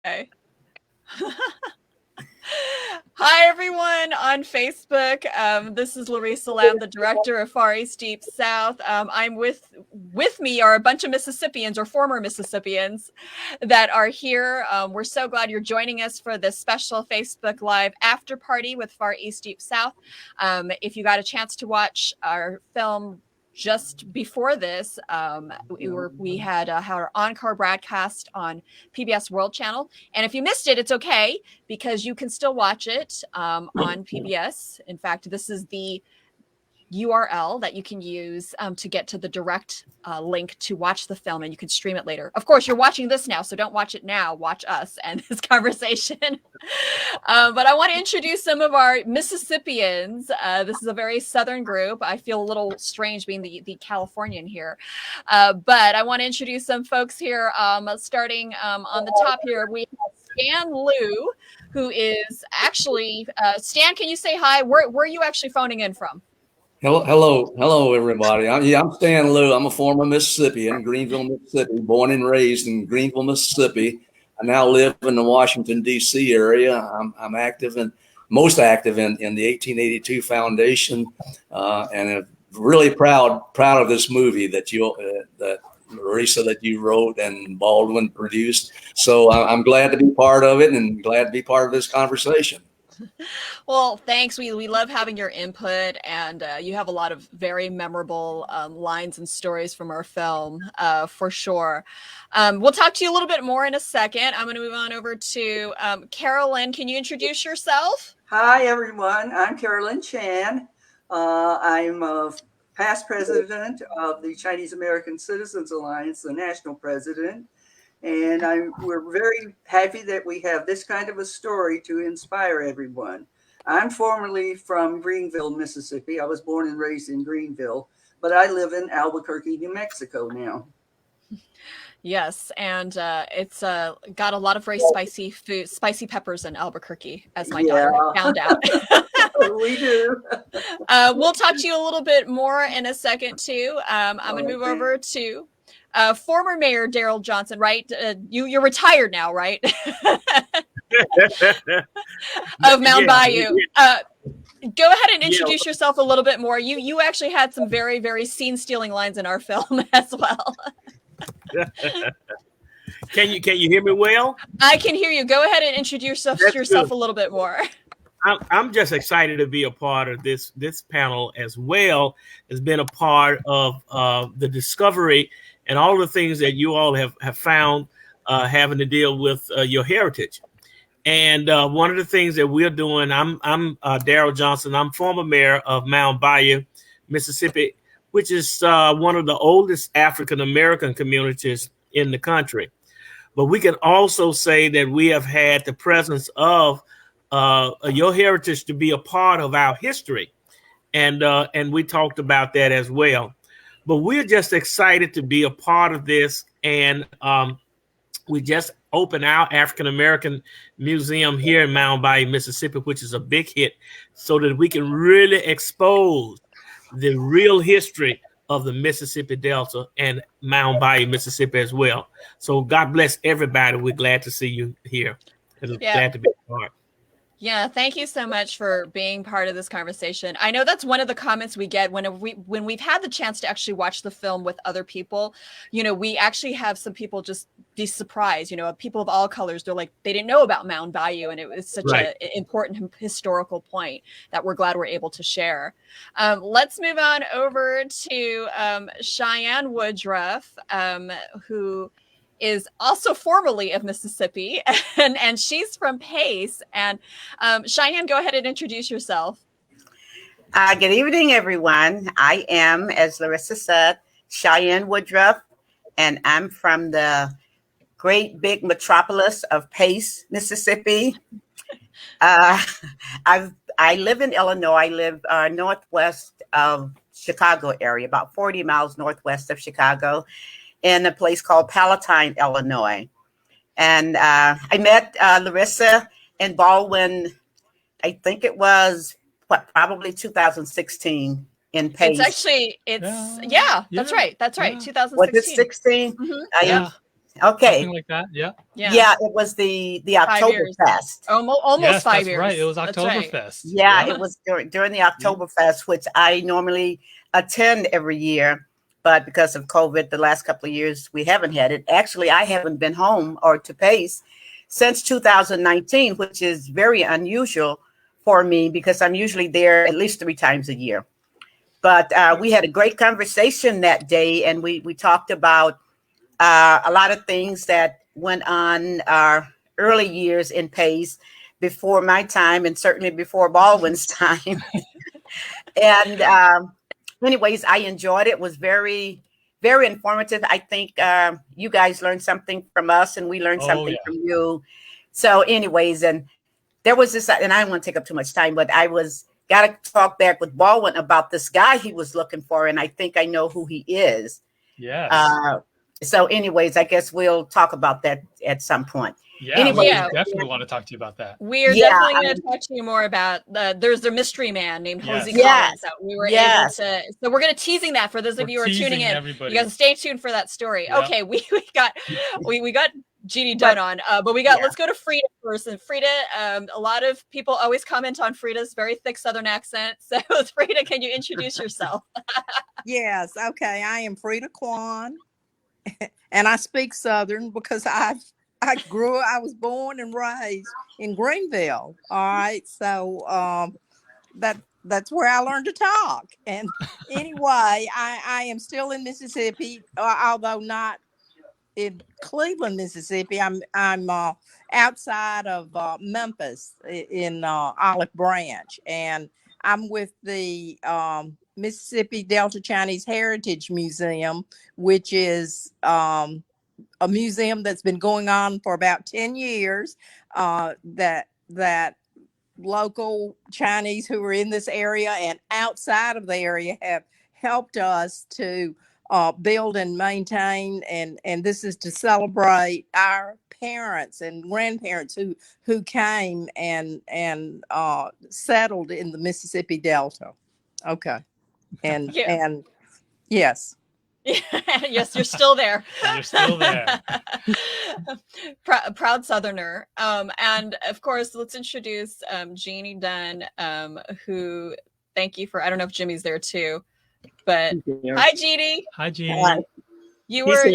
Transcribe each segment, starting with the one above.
Okay. Hi, everyone on Facebook. This is Larissa Lam, the director of Far East Deep South. I'm with me are a bunch of Mississippians or former Mississippians that are here. We're so glad you're joining us for this special Facebook Live after party with Far East Deep South. If you got a chance to watch our film just before this, we had our encore broadcast on PBS World Channel. And if you missed it, it's okay, because you can still watch it on PBS. In fact, this is the URL that you can use to get to the direct link to watch the film, and you can stream it later. Of course, you're watching this now, so don't watch it now. Watch us and this conversation. But I want to introduce some of our Mississippians. This is a very southern group. I feel a little strange being the Californian here. But I want to introduce some folks here. Starting on the top here, we have Stan Liu, who is actually, Stan, can you say hi? Where are you actually phoning in from? Hello, everybody. I'm Stan Liu. I'm a former Mississippian, Greenville, Mississippi, born and raised in Greenville, Mississippi. I now live in the Washington, D.C. area. I'm active and most active in the 1882 Foundation, and I'm really proud of this movie that Larissa, that you wrote and Baldwin produced. So I'm glad to be part of it and glad to be part of this conversation. Well, thanks. We love having your input, and you have a lot of very memorable lines and stories from our film, for sure. We'll talk to you a little bit more in a second. I'm going to move on over to Carolyn. Can you introduce yourself? Hi, everyone. I'm Carolyn Chan. I'm a past president of the Chinese American Citizens Alliance, the national president. And we're very happy that we have this kind of a story to inspire everyone. I'm formerly from Greenville, Mississippi. I was born and raised in Greenville, but I live in Albuquerque, New Mexico now. Yes, and it's got a lot of very spicy food, spicy peppers in Albuquerque, as my daughter found out. We do. We'll talk to you a little bit more in a second, too. I'm going to move over to former Mayor Darrell Johnson, right? You're retired now, right? Of Mount Bayou. Go ahead and introduce yourself a little bit more. You actually had some very, very scene-stealing lines in our film as well. Can you hear me well? I can hear you. Go ahead and introduce yourself a little bit more. I'm just excited to be a part of this panel, as well as been a part of the discovery and all the things that you all have found having to deal with your heritage. And one of the things that we're doing, I'm Darrell Johnson. I'm former mayor of Mount Bayou, Mississippi, which is one of the oldest African-American communities in the country. But we can also say that we have had the presence of your heritage to be a part of our history. And we talked about that as well. But we're just excited to be a part of this. And we just opened our African-American Museum here in Mount Bayou, Mississippi, which is a big hit, so that we can really expose the real history of the Mississippi Delta and Mount Bayou, Mississippi as well. So God bless everybody. We're glad to see you here. Glad to be a part. Yeah, thank you so much for being part of this conversation. I know that's one of the comments we get when we've had the chance to actually watch the film with other people. You know, we actually have some people just be surprised, you know, people of all colors. They're like, they didn't know about Mount Bayou, and it was such an important historical point that we're glad we're able to share. Let's move on over to Cheyenne Ruff, who is also formerly of Mississippi, and she's from Pace. And Cheyenne, go ahead and introduce yourself. Good evening, everyone. I am, as Larissa said, Cheyenne Ruff, and I'm from the great big metropolis of Pace, Mississippi. I live in Illinois. I live northwest of Chicago area, about 40 miles northwest of Chicago, in a place called Palatine, Illinois. And I met Larissa and Baldwin, I think it was probably 2016 in Pace. That's right. 2016. Was it 16? Mm-hmm. Okay. Something like that. Yeah. Yeah, it was the 5 years. Oktoberfest. Almost Yes, 5 that's years. right. It was That's right. Oktoberfest. Yeah, it was during the Oktoberfest, which I normally attend every year. But because of COVID, the last couple of years, we haven't had it. Actually, I haven't been home or to Pace since 2019, which is very unusual for me because I'm usually there at least 3 times a year. But we had a great conversation that day, and we talked about a lot of things that went on our early years in Pace before my time and certainly before Baldwin's time. And anyways, I enjoyed it. It was very, very informative. I think you guys learned something from us and we learned something from you. So anyways, and there was this, and I don't want to take up too much time, but I got to talk back with Baldwin about this guy he was looking for. And I think I know who he is. Yes. So anyways, I guess we'll talk about that at some point. Yeah, anyway, we definitely want to talk to you about that. We're definitely going to talk to you more about there's a mystery man named Hosey Collins that we were able to. So we're going to teasing that for those of you who are tuning in. Everybody. You guys stay tuned for that story. Yep. Okay, we got Genie Dunn on, but we got let's go to Frida first. And Frida, a lot of people always comment on Frida's very thick Southern accent. So Frida, can you introduce yourself? Yes. Okay, I am Frida Wan, and I speak Southern because I was born and raised in Greenville. All right. So that's where I learned to talk. And anyway, I am still in Mississippi, although not in Cleveland, Mississippi. I'm outside of Memphis in Olive Branch. And I'm with the Mississippi Delta Chinese Heritage Museum, which is a museum that's been going on for about 10 years, that local Chinese who are in this area and outside of the area have helped us to build and maintain. And this is to celebrate our parents and grandparents who came and settled in the Mississippi Delta. Okay. And yes. Yes, you're still there. You're still there. Proud Southerner. And of course, let's introduce Genie Dunn, who, thank you for, I don't know if Jimmy's there too, but hi, Genie. Hi, Genie. You were,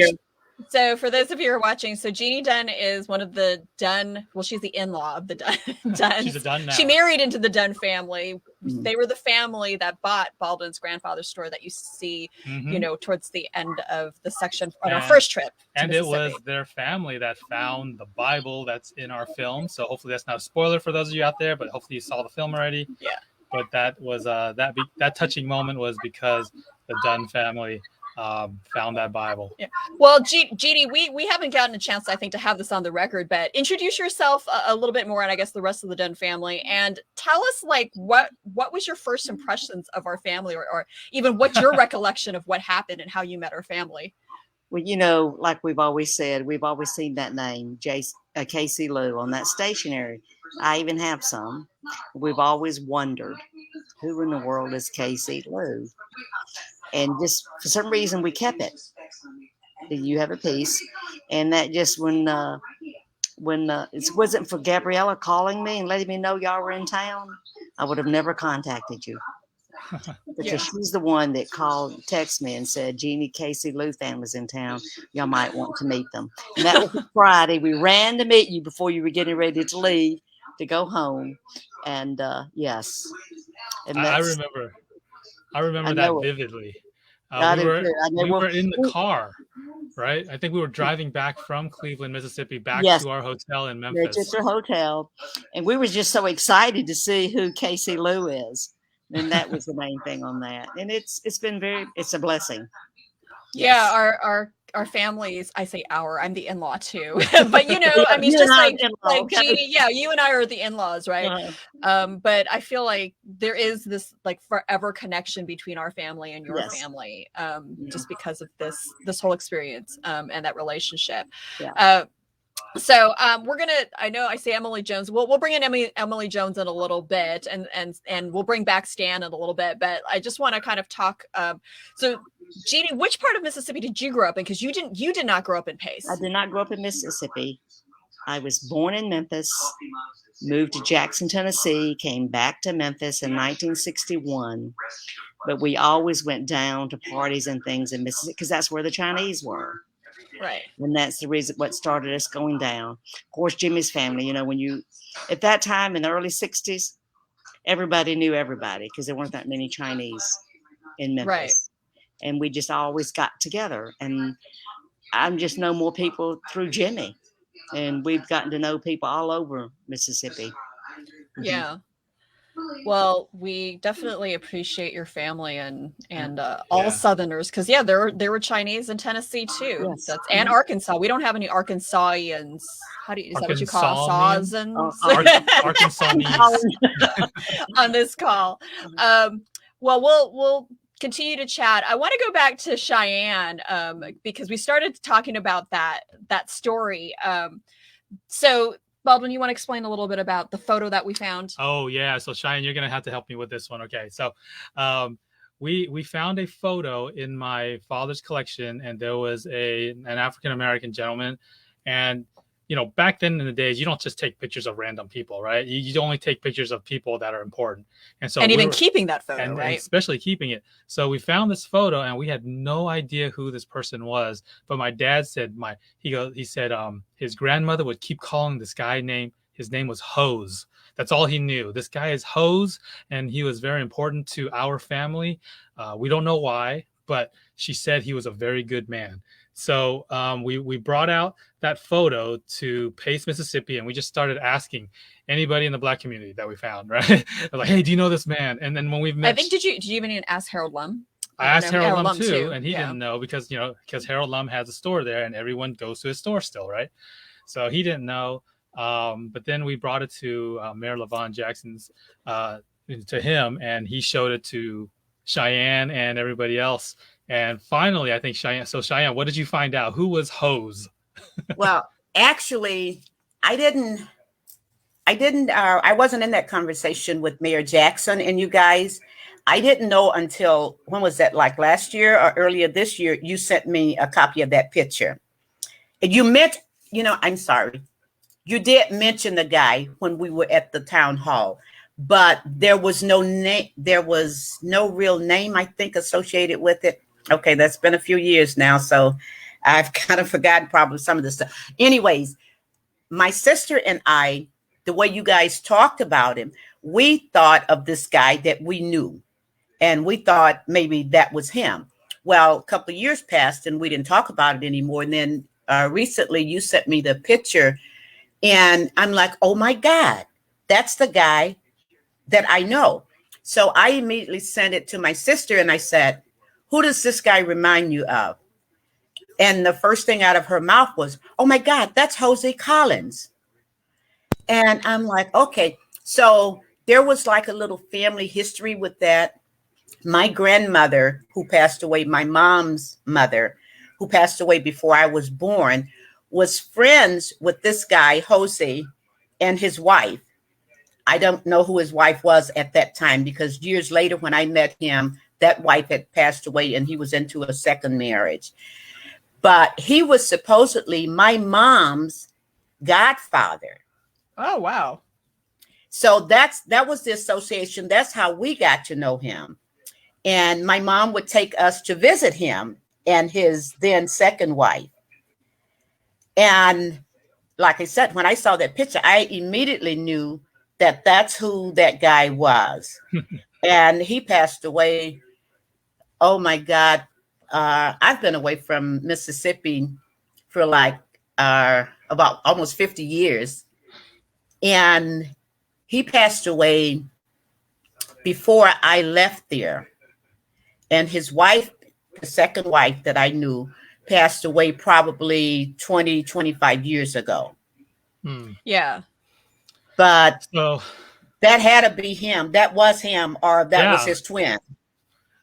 so for those of you who are watching, so Genie Dunn is one of the Dunn, well, she's the in-law of the Dunn. She's a Dunn now. She married into the Dunn family. They were the family that bought Baldwin's grandfather's store that you see, towards the end of the section on our first trip. And it was their family that found the Bible that's in our film. So hopefully that's not a spoiler for those of you out there, but hopefully you saw the film already. Yeah. But that was that touching moment was because the Dunn family found that Bible. Yeah. Well, Genie, we haven't gotten a chance, I think, to have this on the record, but introduce yourself a little bit more, and I guess the rest of the Dunn family, and tell us what was your first impressions of our family, or even what's your recollection of what happened and how you met our family. Well, like we've always said, we've always seen that name, Casey Lou, on that stationery. I even have some. We've always wondered, who in the world is Casey Lou? And just for some reason, we kept it. You have a piece, and that just when it wasn't for Gabriella calling me and letting me know y'all were in town, I would have never contacted you. Because she's the one that texted me and said, Genie, Casey Lou family's in town. Y'all might want to meet them. And that was Friday. We ran to meet you before you were getting ready to leave to go home. And yes. And I remember that vividly. We were in the car, right? I think we were driving back from Cleveland, Mississippi, back to our hotel in Memphis. Just our hotel. And we were just so excited to see who Casey Lou is. And that was the main thing on that. And it's a blessing. Yeah, our families, I say I'm the in-law too. But I mean, just like Genie, you and I are the in-laws, right? But I feel like there is this like forever connection between our family and your family, just because of this whole experience and that relationship. So we're gonna. I know I say Emily Jones. We'll bring in Emily Jones in a little bit, and we'll bring back Stan in a little bit. But I just want to kind of talk. So, Jeannie, which part of Mississippi did you grow up in? Because you did not grow up in Pace. I did not grow up in Mississippi. I was born in Memphis, moved to Jackson, Tennessee, came back to Memphis in 1961. But we always went down to parties and things in Mississippi because that's where the Chinese were. Right. And that's the reason what started us going down. Of course, Jimmy's family, at that time in the early 60s, everybody knew everybody because there weren't that many Chinese in Memphis. Right. And we just always got together. And I just know more people through Jimmy. And we've gotten to know people all over Mississippi. Yeah. Well, we definitely appreciate your family and all Southerners, because there were Chinese in Tennessee too. Yes. And Arkansas. We don't have any Arkansasians. Is that what you call Sawsons? Arkansas on this call. Well, we'll continue to chat. I want to go back to Cheyenne because we started talking about that story. So Baldwin, you want to explain a little bit about the photo that we found? Oh yeah. So Cheyenne, you're going to have to help me with this one. Okay. So we found a photo in my father's collection, and there was an African-American gentleman. And, back then in the days, you don't just take pictures of random people, right? You only take pictures of people that are important. And even keeping that photo, right? And especially keeping it. So we found this photo, and we had no idea who this person was. But my dad said, he said his grandmother would keep calling this guy his name was Hose. That's all he knew. This guy is Hose, and he was very important to our family. We don't know why, but she said he was a very good man. So we brought out that photo to Pace, Mississippi, and we just started asking anybody in the Black community that we found, right? Like, hey, do you know this man? And then when we've met, I think did you even ask Harold Lum? I asked Harold Lum too, and he didn't know because Harold Lum has a store there, and everyone goes to his store still, right? So he didn't know. But then we brought it to Mayor LaVon Jackson's to him, and he showed it to Cheyenne and everybody else. And finally, I think Cheyenne. So Cheyenne, what did you find out? Who was Hose? Well, actually, I wasn't in that conversation with Mayor Jackson and you guys. I didn't know until, when was that, like last year or earlier this year, you sent me a copy of that picture. And you meant, I'm sorry. You did mention the guy when we were at the town hall, but there was no name. There was no real name, I think, associated with it. Okay, that's been a few years now, so I've kind of forgotten probably some of this stuff. Anyways, my sister and I, the way you guys talked about him, we thought of this guy that we knew, and we thought maybe that was him. Well, a couple of years passed, and we didn't talk about it anymore. And then recently, you sent me the picture, and I'm like, oh my God, that's the guy that I know. So I immediately sent it to my sister, and I said, who does this guy remind you of? And the first thing out of her mouth was, oh my God, that's Jose Collins. And I'm like, okay. So there was like a little family history with that. My grandmother, who passed away, my mom's mother, who passed away before I was born, was friends with this guy, Jose, and his wife. I don't know who his wife was at that time, because years later when I met him, that wife had passed away and he was into a second marriage. But he was supposedly my mom's godfather. Oh, wow. So that was the association. That's how we got to know him. And my mom would take us to visit him and his then second wife. And like I said, when I saw that picture, I immediately knew that that's who that guy was. And he passed away. Oh my God. I've been away from Mississippi for like about almost 50 years. And he passed away before I left there. And his wife, the second wife that I knew, passed away probably 20, 25 years ago. Yeah. But so that had to be him. That was him, or that was his twin.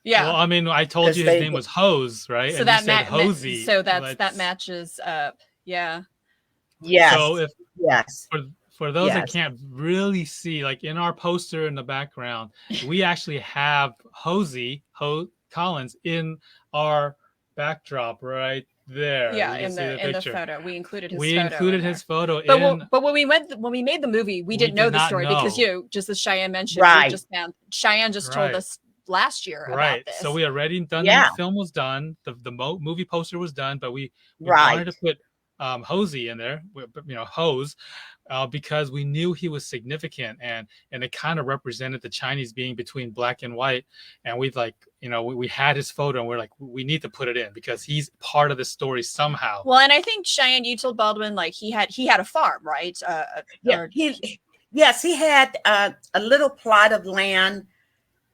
Yeah. Well, I mean, I told you his name was Hose, right? So and that Hosey. so that matches up. Yeah. Yes. So if Yes. for those that Yes. can't really see, like in our poster in the background, we actually have Hosey Collins in our backdrop right there. Yeah, You can in see the picture. photo, we included his We photo. included in there. his photo But in. but when we made the movie, we didn't know did the not story because know. just as Cheyenne mentioned, Right. we just found Cheyenne just told Right. us last year about Right. this. So we already done. Yeah. The film was done. The movie poster was done, but we Right. wanted to put Hosey in there, Hose, because we knew he was significant, and it kind of represented the Chinese being between black and white, and we had his photo, and we're like, we need to put it in because he's part of the story somehow. Well, and I think Cheyenne, you told Baldwin like he had a farm, right? Yeah. He had a little plot of land.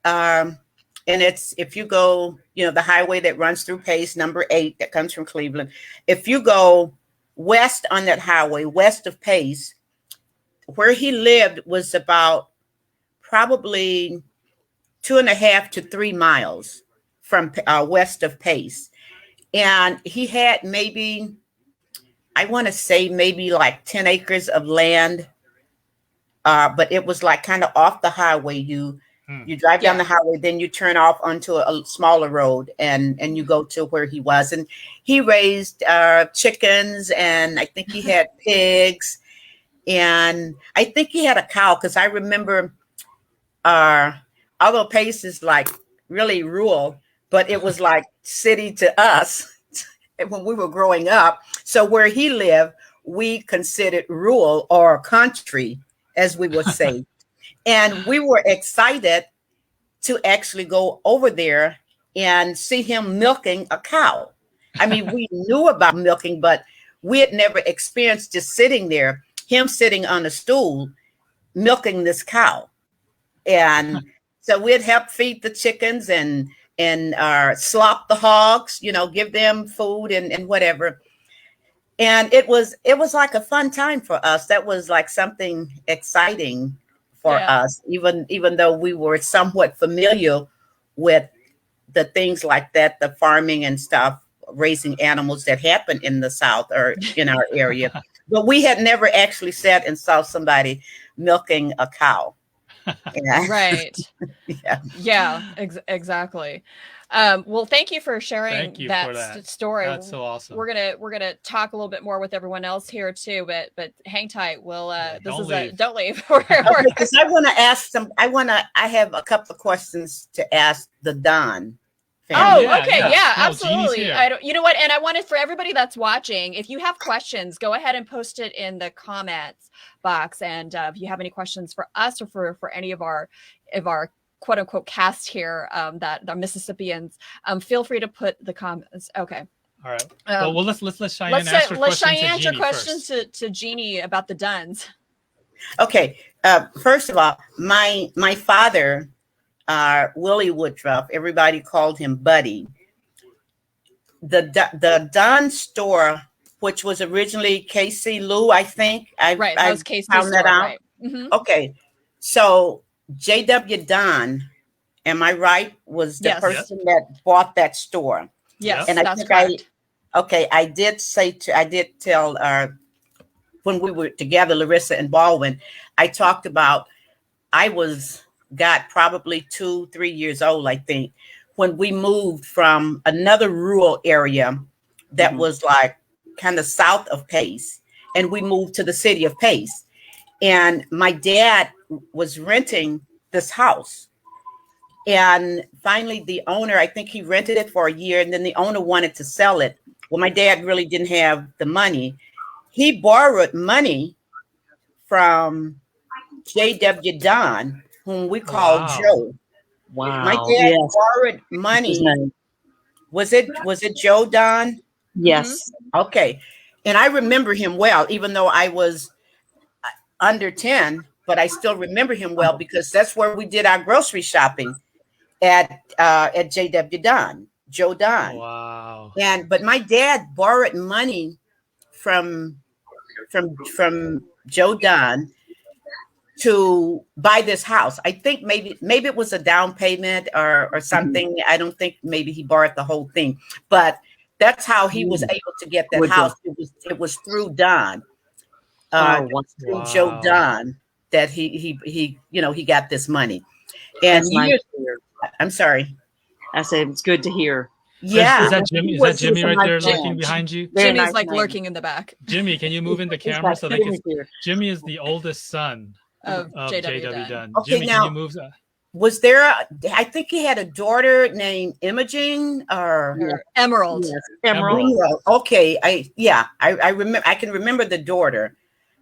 And it's, if you go, the highway that runs through Pace, number 8, that comes from Cleveland. If you go west on that highway, west of Pace, where he lived was about probably 2.5 to 3 miles from west of Pace. And he had maybe, I want to say maybe like 10 acres of land. But it was like kind of off the highway. You drive down the highway, then you turn off onto a smaller road, and you go to where he was. And he raised chickens, and I think he had pigs, and I think he had a cow, because I remember, although Pace is like really rural, but it was like city to us when we were growing up. So where he lived, we considered rural or country, as we would say. And we were excited to actually go over there and see him milking a cow. I mean, we knew about milking, but we had never experienced just sitting there, him sitting on a stool, milking this cow. And so we'd help feed the chickens and slop the hogs, give them food and whatever. And it was like a fun time for us. That was like something exciting for us, even though we were somewhat familiar with the things like that, the farming and stuff, raising animals that happen in the South or in our area. But we had never actually sat and saw somebody milking a cow. Yeah. Right. Yeah. Exactly. Well, thank you for sharing that story. That's so awesome. We're gonna talk a little bit more with everyone else here too, but hang tight. We'll don't leave. Because I want to ask I have a couple of questions to ask the Dunn family. Oh, okay, yeah, No, absolutely. You know what? And I wanted for everybody that's watching, if you have questions, go ahead and post it in the comments box. And if you have any questions for us or for any of our quote unquote cast here that are Mississippians, feel free to put the comments. Okay. All right. Well, let's let Cheyenne ask her question to Genie about the Dunns. Okay. First of all, my father, Willie Woodruff, everybody called him Buddy. The Dunn store, which was originally KC Lou, I think. That was KC found that out. Right. Mm-hmm. Okay. So J.W. Dunn, am I right, was the person that bought that store? Yes, and I think correct. I did tell when we were together, Larissa and Baldwin, I talked about got probably 2-3 years old, I think, when we moved from another rural area that was like kind of south of Pace, and we moved to the city of Pace. And my dad was renting this house. And finally, the owner, I think he rented it for a year, and then the owner wanted to sell it. Well, my dad really didn't have the money. He borrowed money from J.W. Dunn, whom we call Joe. Wow. My dad borrowed money. Was it Joe Dunn? Yes. Okay. And I remember him well, even though I was under 10, but I still remember him well because that's where we did our grocery shopping at J.W. Dunn, Joe Dunn. Wow. But my dad borrowed money from Joe Dunn to buy this house. I think maybe it was a down payment or something. I don't think maybe he borrowed the whole thing, but that's how he was able to get that house. It was through Dunn. wow. through Joe Dunn that he got this money. And That's nice years, to hear. I'm sorry. I said it's good to hear. Yeah. Is that Jimmy? Is that Jimmy right there lurking behind you? Very Jimmy's nice like name. lurking in the back Jimmy, can you move in the He's camera like so they can? Jimmy here. Jimmy is the oldest son of of JW JW Dunn. Dunn. Okay, Jimmy, now- can you move? Was there? I think he had a daughter named Imogen or Or Emerald. Yes. Emerald. Emerald. Okay, I remember. I can remember the daughter.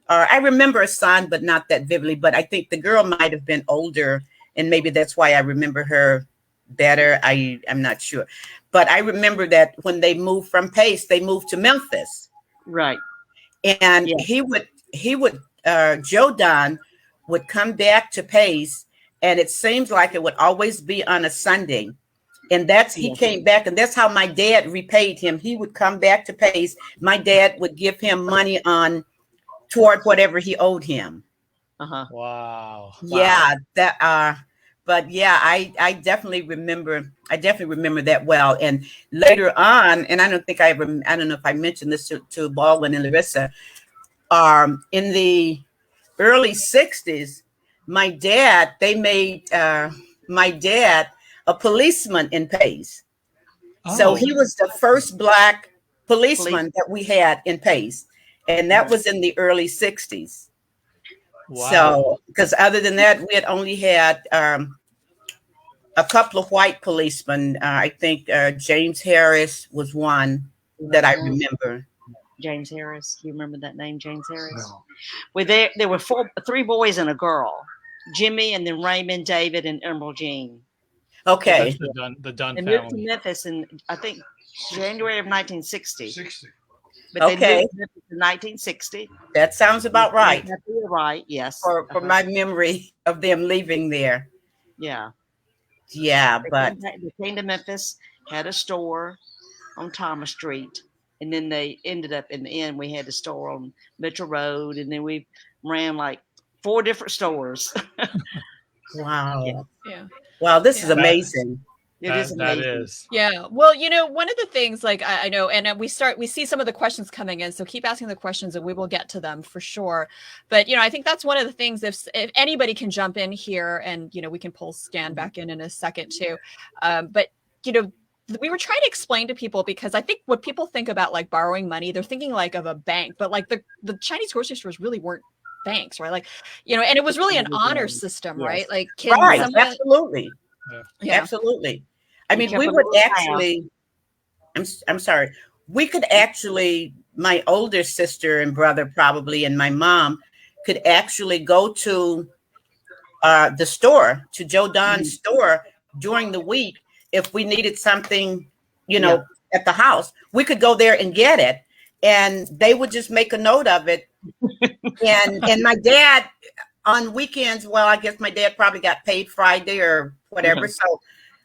I remember a son, but not that vividly. But I think the girl might have been older, and maybe that's why I remember her better. I'm not sure, but I remember that when they moved from Pace, they moved to Memphis, Right. and Yes. he would Joe Dunn would come back to Pace, and it seems like it would always be on a Sunday. And he Yes. came back, and that's how my dad repaid him. He would come back to Pace. My dad would give him money toward whatever he owed him. Uh-huh. Wow. Yeah, but yeah, I definitely remember that well. And later on, and I don't know if I mentioned this to Baldwin and Larissa, in the early 60s, my dad made my dad a policeman in Pace. So he was the first Black policeman that we had in Pace. And that was in the early 60s. Wow. So, because other than that, we had only had a couple of white policemen. I think James Harris was one that I remember. James Harris. Do you remember that name, James Harris? No. Well, there were three boys and a girl. Jimmy, and then Raymond, David, and Emerald Jean. Okay. That's the Dunn They family. moved to Memphis in, I think, January of 1960. But Okay. they moved to Memphis in 1960. That sounds about right. You're right, yes. For my memory of them leaving there. Yeah. Yeah, but They came to Memphis, had a store on Thomas Street, and then they ended up in the end. We had a store on Mitchell Road, and then we ran like 4 different stores. wow. Yeah. Wow, this is Yeah. amazing. It is amazing. That is. Yeah. Well, one of the things, like I know, and we see some of the questions coming in, so keep asking the questions and we will get to them for sure. But, I think that's one of the things, if anybody can jump in here, and, we can pull Stan back in a second too. But, we were trying to explain to people, because I think what people think about like borrowing money, they're thinking like of a bank, but like the Chinese grocery stores really weren't banks, right? Like, and it was really an honor system, Yes. right? Like kids, Right, absolutely. Yeah. Absolutely. I mean, kept we a would little actually, I'm sorry, we could actually, my older sister and brother probably, and my mom could actually go to the store, to Joe Dunn's store during the week. If we needed something, at the house, we could go there and get it. And they would just make a note of it. and my dad on weekends, well, I guess my dad probably got paid Friday or whatever. So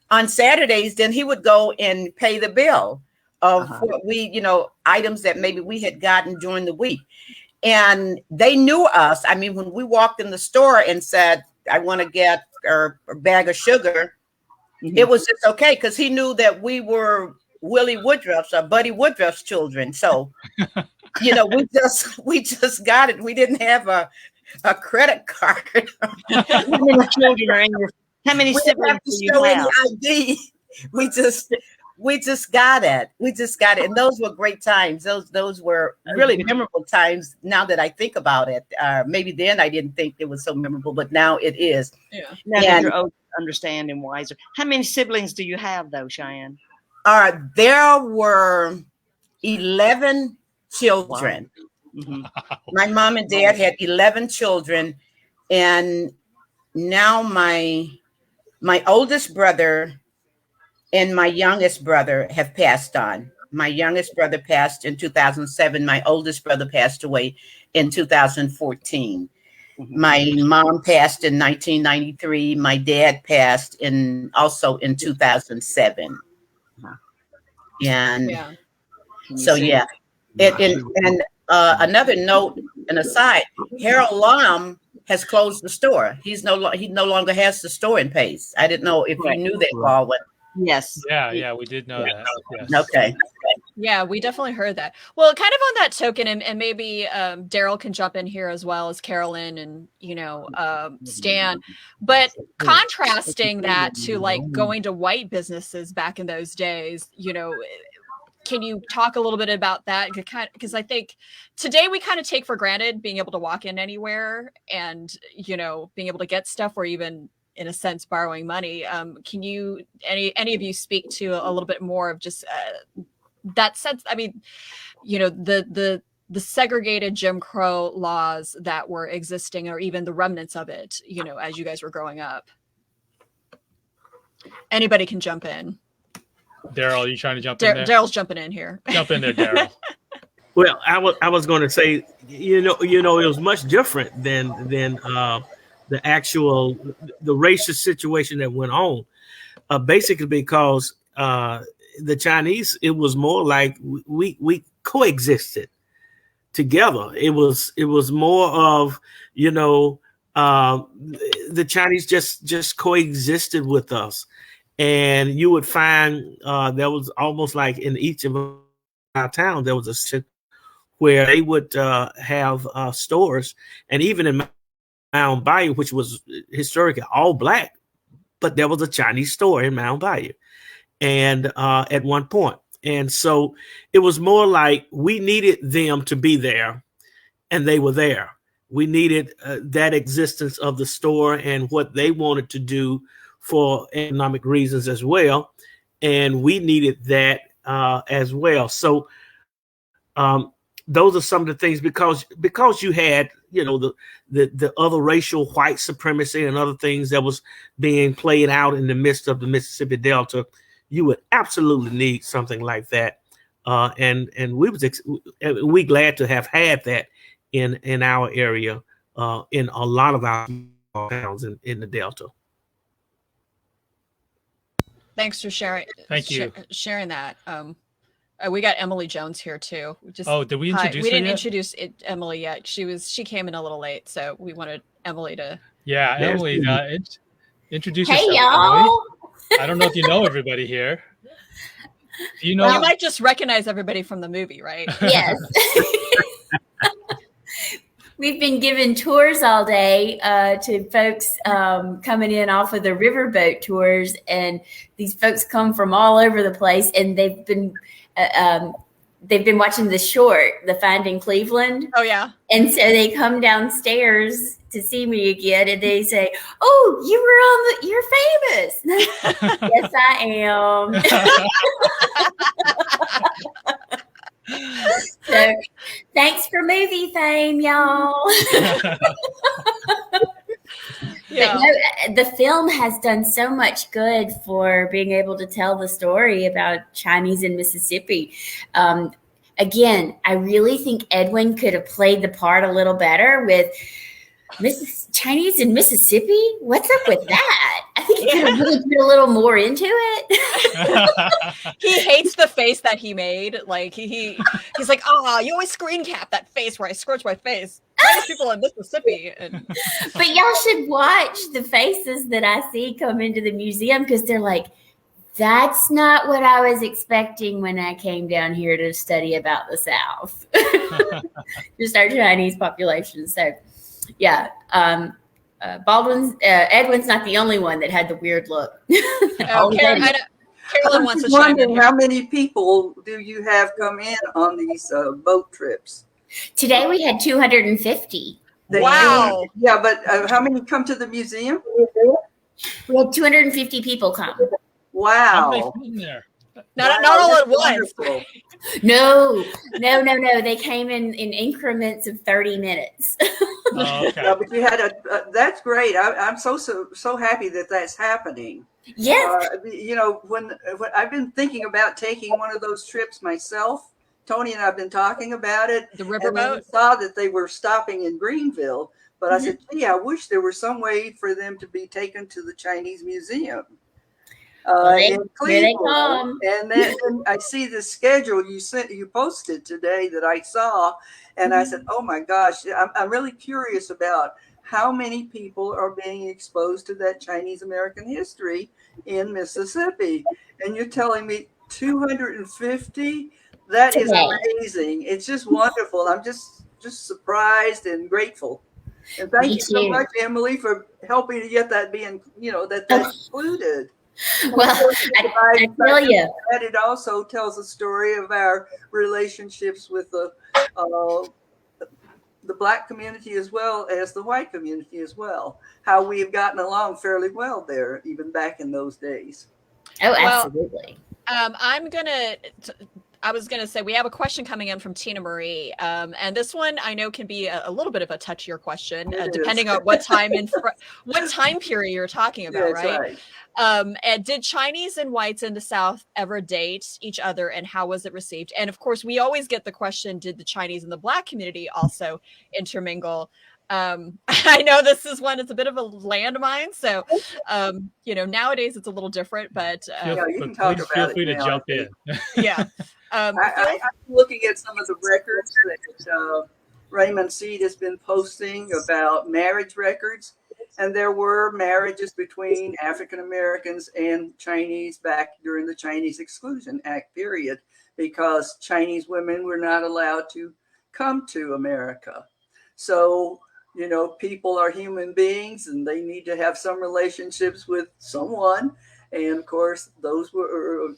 on Saturdays, then he would go and pay the bill of what we, items that maybe we had gotten during the week. And they knew us. I mean, when we walked in the store and said, I want to get a bag of sugar, it was just okay, because he knew that we were Willie Woodruff's or Buddy Woodruff's children. So, we just got it. We didn't have a credit card. How many children are in your? How many siblings do you have? ID. We just got it. We just got it, and those were great times. Those were really memorable times. Now that I think about it, maybe then I didn't think it was so memorable, but now it is. Yeah. Now that you're older, understand and wiser. How many siblings do you have, though, Cheyenne? There were 11 children. Wow. Mm-hmm. My mom and dad had 11 children, and now my oldest brother and my youngest brother have passed on. My youngest brother passed in 2007. My oldest brother passed away in 2014. My mom passed in 1993. My dad passed also in 2007. And so, yeah. And another note, an aside, Darrell Lam has closed the store. He no longer has the store in Pace. I didn't know if you knew that, Baldwin. Yes. Yeah, we did know that. Yes. Okay. Yeah, we definitely heard that. Well, kind of on that token, and maybe Darrell can jump in here as well as Carolyn and, Stan. But contrasting that to like going to white businesses back in those days, can you talk a little bit about that? Because I think today we kind of take for granted being able to walk in anywhere and, being able to get stuff or even in a sense borrowing money. Can you, any of you speak to a little bit more of just that sense? I mean, the segregated Jim Crow laws that were existing or even the remnants of it, as you guys were growing up. Anybody can jump in. Darrell, you trying to jump in there? Darrell's jumping in here. Jump in there, Darrell. Well, I was going to say, it was much different than the racist situation that went on. Basically, because the Chinese, it was more like we coexisted together. It was more of the Chinese just coexisted with us. And you would find there was almost like in each of our towns, there was a city where they would have stores. And even in Mound Bayou, which was historically all black, but there was a Chinese store in Mound Bayou. And at one point. And so it was more like we needed them to be there and they were there. We needed that existence of the store and what they wanted to do for economic reasons as well. And we needed that as well. So those are some of the things because you had, the other racial white supremacy and other things that was being played out in the midst of the Mississippi Delta, you would absolutely need something like that. And we glad to have had that in our area, in a lot of our towns in the Delta. Thanks for sharing. Thank you. Sharing that. We got Emily Jones here too. Did we introduce her? We didn't yet? introduce Emily yet. She came in a little late, so we wanted Emily to. Yeah, Emily, introduce Hey, yourself. y'all. Emily. I don't know if you know everybody here. Do you know? Well, you might just recognize everybody from the movie, right? Yes. We've been giving tours all day to folks coming in off of the riverboat tours, and these folks come from all over the place, and they've been watching the short, The Finding Cleveland. Oh yeah. And so they come downstairs to see me again, and they say, "Oh, you're famous." Yes, I am. So thanks for movie fame, y'all. Yeah. But no, the film has done so much good for being able to tell the story about Chinese in Mississippi. Again, I really think Edwin could have played the part a little better with Chinese in Mississippi. What's up with that? I think he could have really put a little more into it. He hates the face that he made. Like he's like, you always screen cap that face where I scorch my face. Chinese people in Mississippi. But y'all should watch the faces that I see come into the museum, because they're like, that's not what I was expecting when I came down here to study about the South. Just our Chinese population. So yeah. Edwin's not the only one that had the weird look. Carolyn wants to chime in. How many people do you have come in on these boat trips? Today we had 250. Wow. Yeah, but how many come to the museum? We had 250 people come. Wow. Not all at once. No. They came in increments of 30 minutes. Oh, okay. Yeah, but you had that's great. I'm so happy that that's happening. Yes. When I've been thinking about taking one of those trips myself. Tony and I've been talking about it. The riverboat. We saw that they were stopping in Greenville, but I said, gee, I wish there was some way for them to be taken to the Chinese Museum. In Cleveland. And then I see the schedule you posted today that I saw, and I said, oh my gosh, I'm really curious about how many people are being exposed to that Chinese American history in Mississippi. And you're telling me 250? That is today. amazing. It's just wonderful. I'm just surprised and grateful. And thank Me you so too. much, Emily, for helping to get that being, that's included. Well, I tell you, And it also tells a story of our relationships with the Black community as well as the white community as well. How we have gotten along fairly well there, even back in those days. oh, Well, absolutely. I was gonna say we have a question coming in from Tina Marie, and this one I know can be a little bit of a touchier question, depending on what time what time period you're talking about, That's right? And did Chinese and whites in the South ever date each other, and how was it received? And of course, we always get the question: did the Chinese and the Black community also intermingle? I know this is one; it's a bit of a landmine. So, nowadays it's a little different, but please feel free to jump in. Yeah. I'm looking at some of the records that Raymond Seed has been posting about marriage records, and there were marriages between African Americans and Chinese back during the Chinese Exclusion Act period, because Chinese women were not allowed to come to America. So, people are human beings and they need to have some relationships with someone. And of course,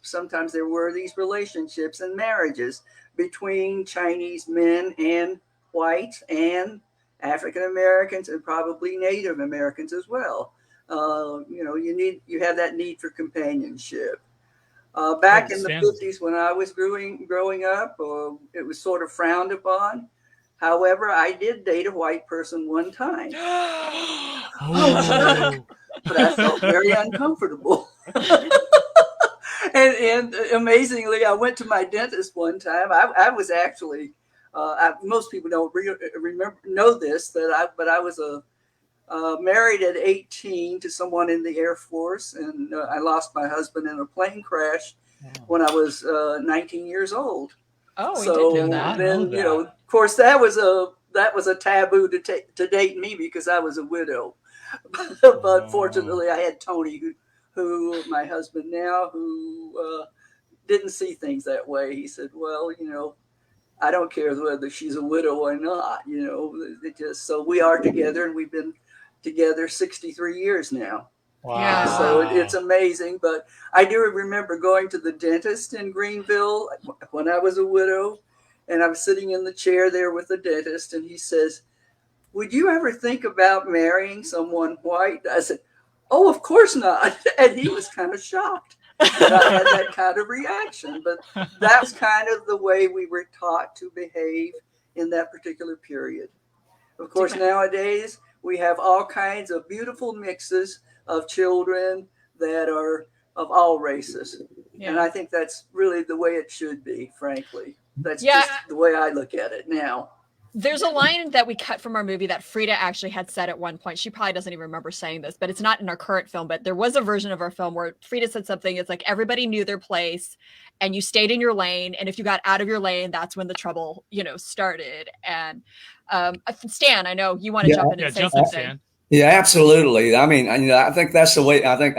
sometimes there were these relationships and marriages between Chinese men and whites and African Americans and probably Native Americans as well. You have that need for companionship. Back in the 50s, when I was growing up, it was sort of frowned upon. However, I did date a white person one time. But I felt very uncomfortable. and amazingly, I went to my dentist one time. I was actually, most people don't know this, but I was married at 18 to someone in the Air Force, and I lost my husband in a plane crash when I was 19 years old. Oh, we so did know that. Then, of course, that was a taboo to date me because I was a widow. But fortunately, I had Tony, who my husband now, who didn't see things that way. He said, "Well, I don't care whether she's a widow or not. So we are together, and we've been together 63 years now." Wow. Yeah. So it's amazing. But I do remember going to the dentist in Greenville when I was a widow, and I was sitting in the chair there with the dentist, and he says, "Would you ever think about marrying someone white?" I said, "Oh, of course not." And he was kind of shocked that I had that kind of reaction. But that's kind of the way we were taught to behave in that particular period. Of course, nowadays we have all kinds of beautiful mixes of children that are of all races. Yeah. And I think that's really the way it should be, frankly. That's just the way I look at it now. There's a line that we cut from our movie that Frida actually had said at one point. She probably doesn't even remember saying this, but it's not in our current film. But there was a version of our film where Frida said something. It's like everybody knew their place and you stayed in your lane. And if you got out of your lane, that's when the trouble, started. And Stan, I know you want to jump in and say something. Stan. Yeah, absolutely. I mean, I think that's the way. I think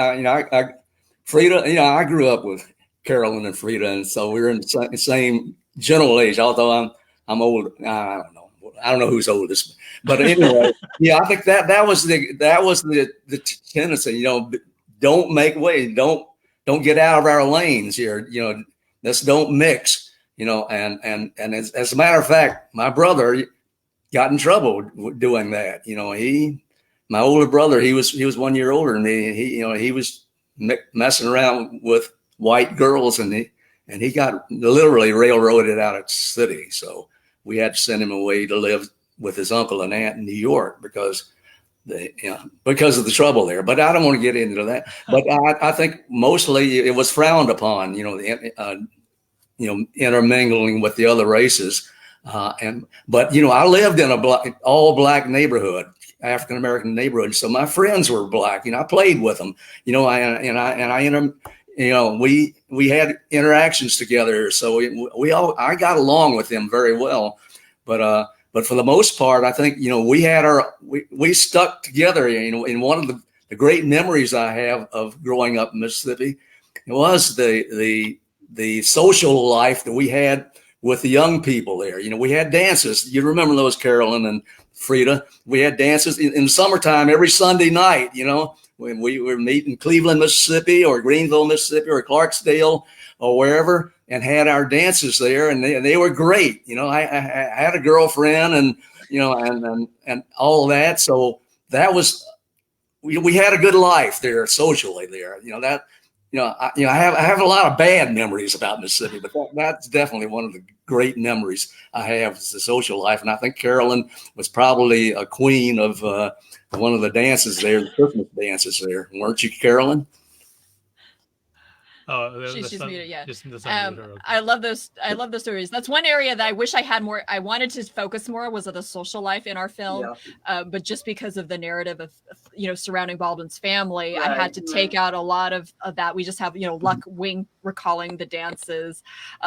Frida. I grew up with Carolyn and Frida, and so we're in the same general age. Although I'm old. I don't know who's oldest, but anyway, I think that was the tendency. Don't make way. Don't get out of our lanes here. Let's don't mix. And as a matter of fact, my brother got in trouble doing that. My older brother, he was 1 year older than me. He was messing around with white girls, and he got literally railroaded out of the city. So we had to send him away to live with his uncle and aunt in New York because of the trouble there. But I don't want to get into that. But I think mostly it was frowned upon, intermingling with the other races. But I lived in all black neighborhood, African American neighborhood. So my friends were black. I played with them. We had interactions together. So I got along with them very well. But for the most part, I think we stuck together. In one of the great memories I have of growing up in Mississippi, it was the social life that we had with the young people there. You know, we had dances. You remember those, Carolyn and Frida? We had dances in summertime every Sunday night, you know, when we were meeting in Cleveland, Mississippi, or Greenville, Mississippi, or Clarksdale, or wherever, and had our dances there, and they were great. You know, I had a girlfriend, and you know, and all of that. So that was, we had a good life there socially there. You know that. I have a lot of bad memories about Mississippi, but that's definitely one of the great memories I have is the social life. And I think Carolyn was probably a queen of one of the dances there, the Christmas dances there, weren't you, Carolyn? Oh, she's muted. Yeah. Okay. I love those stories. That's one area that I wish I had more. I wanted to focus more was on the social life in our film, but just because of the narrative of surrounding Baldwin's family, I had to take out a lot of that. We just have Luck Wing recalling the dances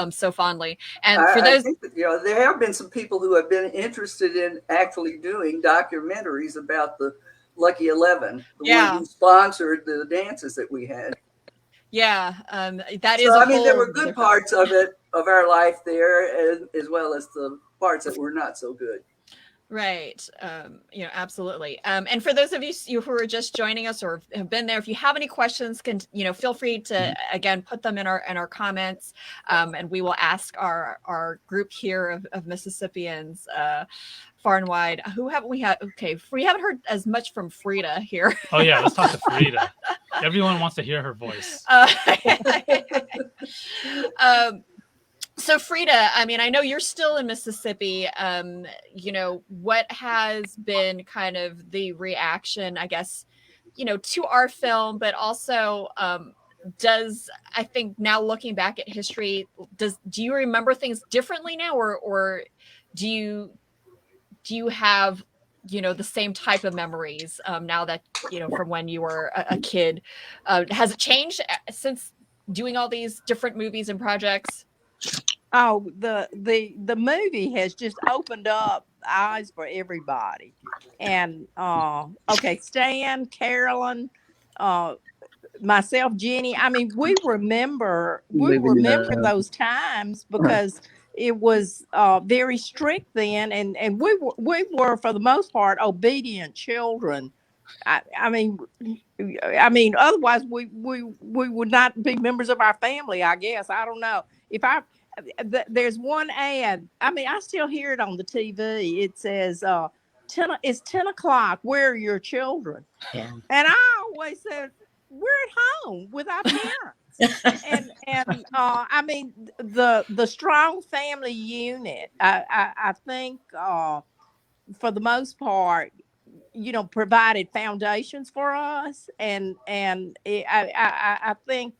so fondly. And for those, I think that, there have been some people who have been interested in actually doing documentaries about the Lucky 11, the one who sponsored the dances that we had. Yeah, that is. So, I mean, there were good parts of it, of our life there, as well as the parts that were not so good. Right. Absolutely. And for those of you who are just joining us or have been there, if you have any questions, feel free to, again, put them in our comments, and we will ask our group here of Mississippians, far and wide. Who haven't we had? Okay, we haven't heard as much from Frida here. Oh yeah, let's talk to Frida. Everyone wants to hear her voice. So Frida, I mean, I know you're still in Mississippi. What has been kind of the reaction, I guess, to our film, but also I think now looking back at history, do you remember things differently now, or do you have the same type of memories now that from when you were a kid? Has it changed since doing all these different movies and projects? Oh, the movie has just opened up eyes for everybody. And okay, Stan, Carolyn, myself, Jenny. I mean, we remember those times because it was very strict then, and we were for the most part obedient children. I mean, otherwise we would not be members of our family. I guess I don't know if there's one ad. I mean, I still hear it on the TV. It says, it's 10 o'clock. Where are your children? Yeah. And I always said, we're at home with our parents. and I mean, the strong family unit, I think, for the most part, provided foundations for us. And I think,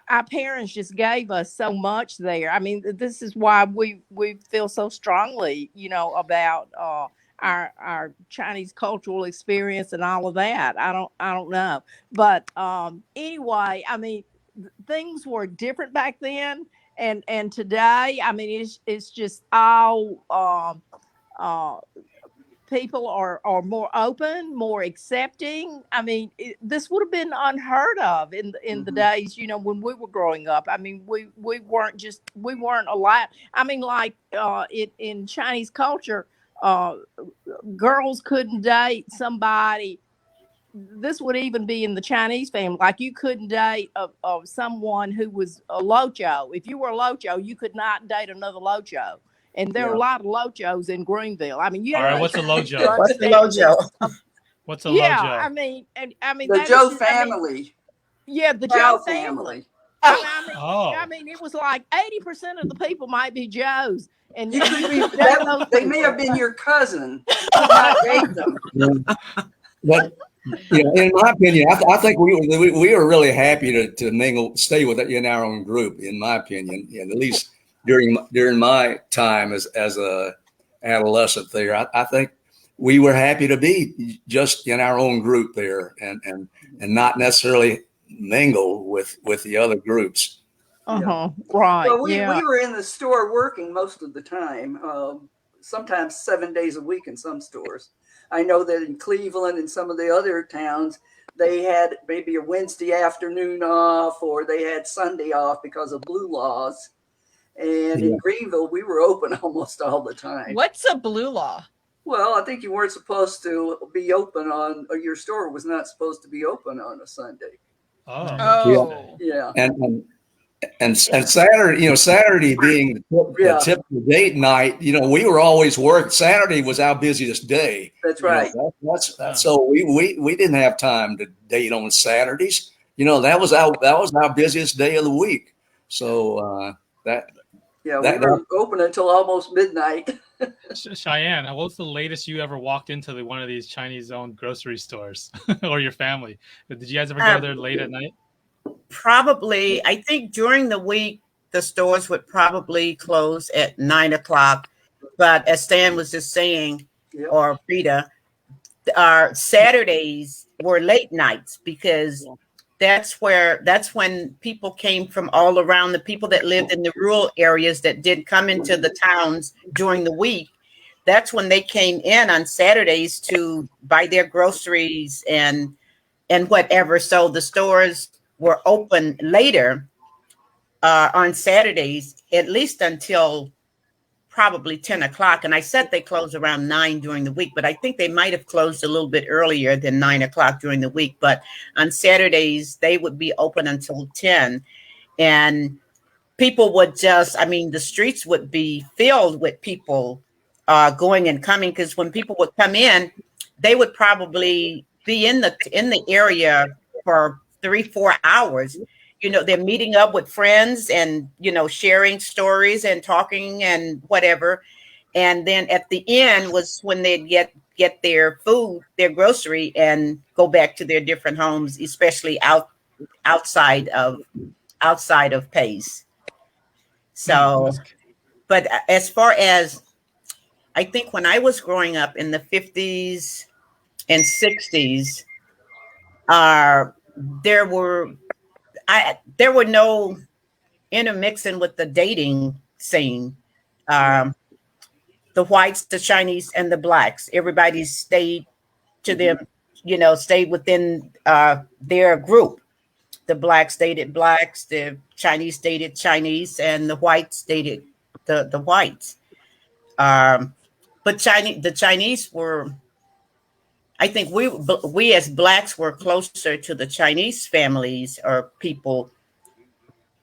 our parents just gave us so much there. I mean, this is why we feel so strongly, about our Chinese cultural experience and all of that. I don't know, but anyway, I mean, things were different back then, and today, I mean, it's just all people are more open, more accepting. I mean, this would have been unheard of in the days, when we were growing up. I mean, we weren't allowed. I mean, like in Chinese culture, girls couldn't date somebody. This would even be in the Chinese family. Like, you couldn't date someone who was a locho. If you were a locho, you could not date another locho. And there are a lot of lochos in Greenville. I mean, all right, what's a locho? What's the locho? What's a locho? Yeah, I mean, the Joe family. The Joe family. I mean, it was like 80% of the people might be Joes, and they may have been your cousin. Not date them. But in my opinion, I think we were really happy to stay with it in our own group. In my opinion, at least during my time as a adolescent there, I think we were happy to be just in our own group there and not necessarily mingle with the other groups. Right. Well, we were in the store working most of the time, sometimes 7 days a week in some stores. I know that in Cleveland and some of the other towns, they had maybe a Wednesday afternoon off, or they had Sunday off because of blue laws. And in Greenville, we were open almost all the time. What's a blue law? Well, I think you weren't supposed to be open on, or your store was not supposed to be open on a Sunday. Oh. Yeah. And Saturday, Saturday being the typical date night, we were always working. Saturday was our busiest day. That's right. So we didn't have time to date on Saturdays. That was our busiest day of the week. So we were open until almost midnight. Cheyenne, what was the latest you ever walked into one of these Chinese-owned grocery stores, or your family? Did you guys ever go there late at night? Probably, I think during the week, the stores would probably close at 9 o'clock. But as Stan was just saying, or Frida, our Saturdays were late nights because that's when people came from all around. The people that lived in the rural areas that didn't come into the towns during the week, that's when they came in on Saturdays to buy their groceries and whatever. So the stores were open later on Saturdays, at least until probably 10 o'clock. And I said they closed around 9 during the week, but I think they might have closed a little bit earlier than 9 o'clock during the week. But on Saturdays, they would be open until 10. And people would the streets would be filled with people going and coming, because when people would come in, they would probably be in the area for 3-4 hours. They're meeting up with friends and, sharing stories and talking and whatever. And then at the end was when they'd get their food, their grocery, and go back to their different homes, especially outside of Pace. So, but as far as, I think when I was growing up in the 50s and 60s, there were no intermixing with the dating scene. The whites, the Chinese, and the blacks, everybody stayed to them, stayed within their group. The blacks dated blacks, the Chinese dated Chinese, and the whites dated the whites. But the Chinese were, I think we as blacks were closer to the Chinese families or people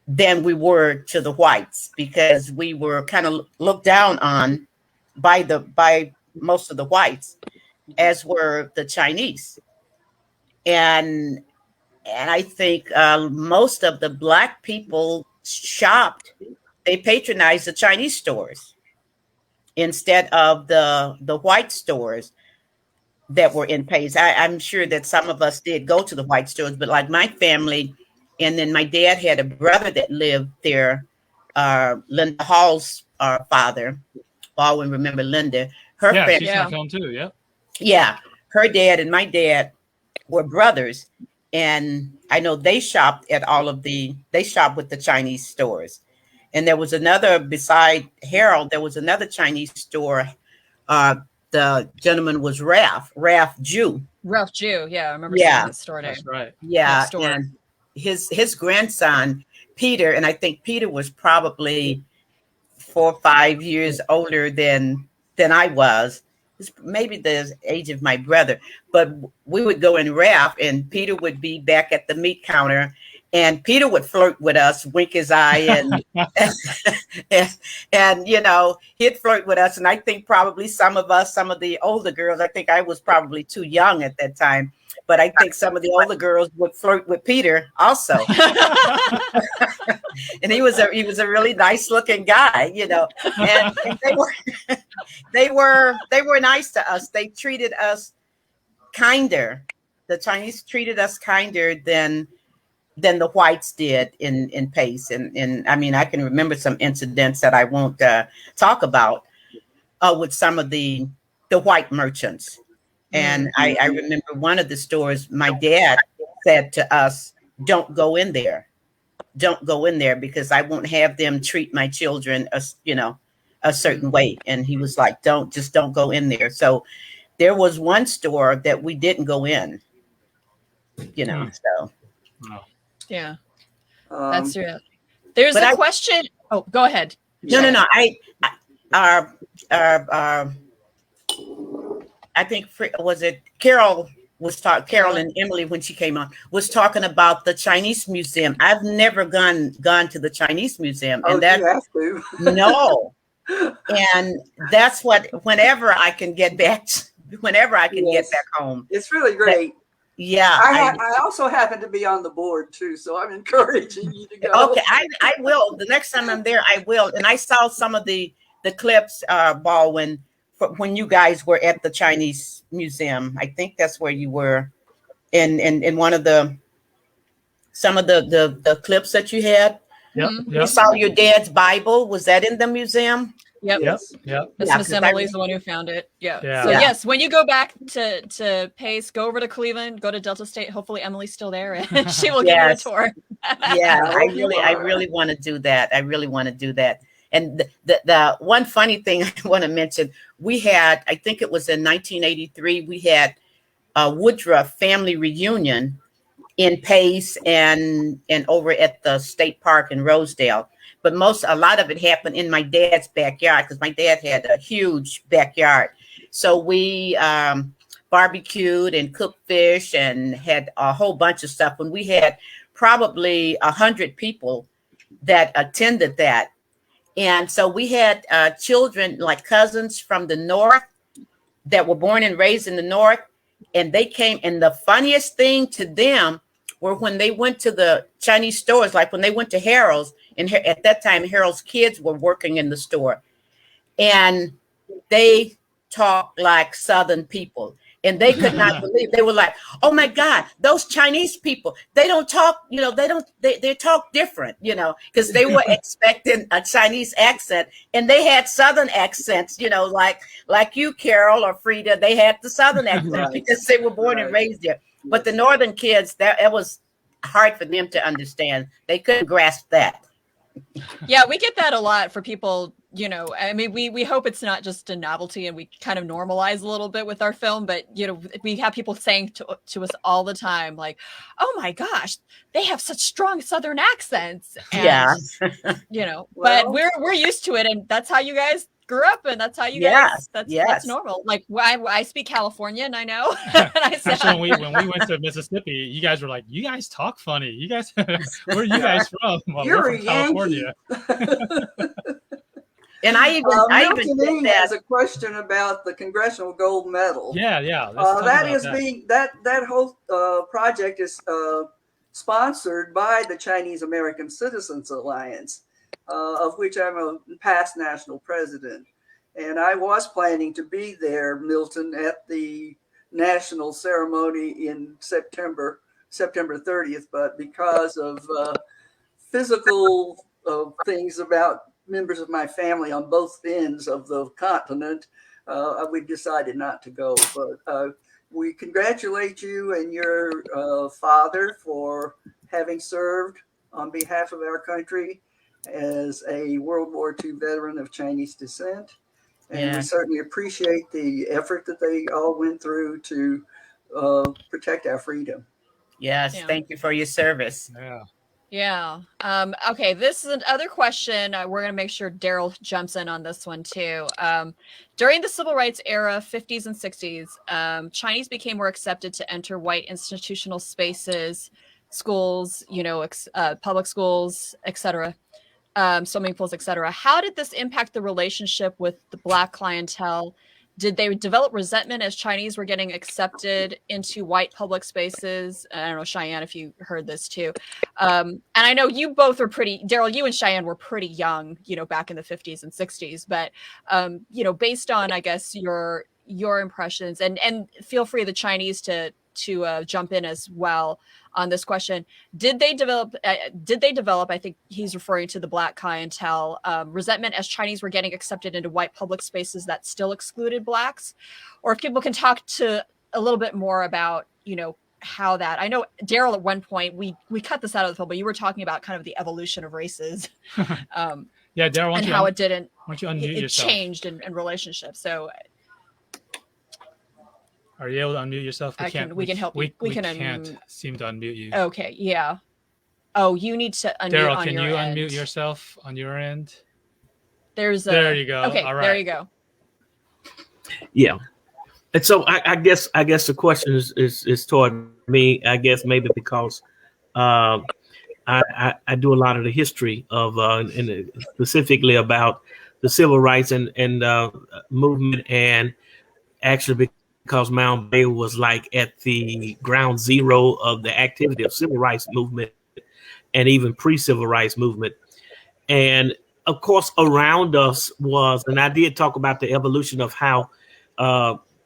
than we were to the whites, because we were kind of looked down on by most of the whites, as were the Chinese. And I think most of the black people they patronized the Chinese stores instead of the white stores that were in Pace. I'm sure that some of us did go to the white stores, but like my family, and then my dad had a brother that lived there, Linda Hall's father. Baldwin, remember Linda? Her family, she's on film too. Yeah. Yeah, her dad and my dad were brothers, and I know they shopped with the Chinese stores. And there was another, beside Harold, there was another Chinese store. The gentleman was Ralph Jew. Ralph Jew, yeah, I remember seeing his store name. That's right. Yeah, and his grandson Peter, and I think Peter was probably 4 or 5 years older than I was. Maybe the age of my brother, but we would go in Ralph, and Peter would be back at the meat counter, and Peter would flirt with us, wink his eye, and he'd flirt with us. And I think probably some of the older girls, I think I was probably too young at that time, but I think some of the older girls would flirt with Peter also. And he was a really nice looking guy, and they were nice to us. They treated us kinder. The Chinese treated us kinder than the whites did in Pace. And I mean, I can remember some incidents that I won't talk about with some of the white merchants. And I remember one of the stores, my dad said to us, don't go in there, because I won't have them treat my children a certain way. And he was like, don't go in there. So there was one store that we didn't go in, so. Yeah, that's real. There's a question. Oh, go ahead. No. I think was it Carol Carol and Emily, when she came on, was talking about the Chinese museum. I've never gone to the Chinese museum, and you have to. No, and that's what whenever I can get back home, it's really great. Yeah, I also happen to be on the board too, so I'm encouraging you to go. Okay, I will. The next time I'm there, I will. And I saw some of the clips, Baldwin, when you guys were at the Chinese museum. I think that's where you were in one of some of the clips that you had. Yep. You saw your dad's Bible. Was that in the museum? Yep. Miss Emily's the one who found it. Yeah. So yes, when you go back to Pace, go over to Cleveland, go to Delta State. Hopefully Emily's still there and she will give you a tour. I really want to do that. And the one funny thing I want to mention, we had, I think it was in 1983, we had a Woodruff family reunion in Pace and over at the state park in Rosedale. But a lot of it happened in my dad's backyard, because my dad had a huge backyard. So we barbecued and cooked fish and had a whole bunch of stuff. And we had probably 100 people that attended that. And so we had children, like cousins from the north that were born and raised in the north. And they came, and the funniest thing to them were when they went to the Chinese stores, like when they went to Harold's, and at that time, Harold's kids were working in the store, and they talked like Southern people, and they could not believe. They were like, "Oh my God, those Chinese people! They don't talk, they talk different, because they were expecting a Chinese accent, and they had Southern accents, like you, Carol or Frida. They had the Southern accent because they were born and raised there. But the Northern kids, it was hard for them to understand. They couldn't grasp that." Yeah, we get that a lot for people, I mean, we hope it's not just a novelty and we kind of normalize a little bit with our film, but, we have people saying to us all the time, like, "Oh my gosh, they have such strong Southern accents." And, but we're used to it, and that's how you guys grew up, and that's how you guys, that's normal. Like, I speak Californian, I know. And I said, actually, when we went to Mississippi, you guys were like, "You guys talk funny. You guys, where are you guys from?" Well, You're we're from California. And I even has a question about the Congressional Gold Medal. Yeah. That whole project is sponsored by the Chinese American Citizens Alliance, of which I'm a past national president. And I was planning to be there, Milton, at the national ceremony in September 30th, but because of physical things about members of my family on both ends of the continent, we decided not to go. But we congratulate you and your father for having served on behalf of our country as a World War II veteran of Chinese descent. And we certainly appreciate the effort that they all went through to protect our freedom. Yes, thank you for your service. Yeah. Okay, this is another question. We're going to make sure Darrell jumps in on this one too. During the Civil Rights Era, 50s and 60s, Chinese became more accepted to enter white institutional spaces, schools, public schools, etc., swimming pools, etc. How did this impact the relationship with the Black clientele? Did they develop resentment as Chinese were getting accepted into white public spaces? I don't know, Cheyenne, if you heard this too. And I know you both were Darrell, you and Cheyenne were pretty young, back in the 50s and 60s. But, based on, I guess, your impressions, and feel free, the Chinese, to jump in as well on this question. Did they develop, I think he's referring to the Black clientele, resentment as Chinese were getting accepted into white public spaces that still excluded Blacks? Or if people can talk to a little bit more about, how that, I know Darrell, at one point, we cut this out of the film, but you were talking about kind of the evolution of races. Darrell, and how it didn't, why don't you unmute it yourself? changed in relationships. So are you able to unmute yourself? We can help you. We can't seem to unmute you. Okay, yeah. Oh, you need to unmute Darrell, on can your you end. unmute yourself on your end? There you go. Okay, All right. there you go. Yeah. And so I guess the question is toward me. I guess maybe because I do a lot of the history of and specifically about the civil rights and movement, and actually because Mound Bay was like at the ground zero of the activity of civil rights movement and even pre-civil rights movement. And of course, around us was, and I did talk about the evolution of how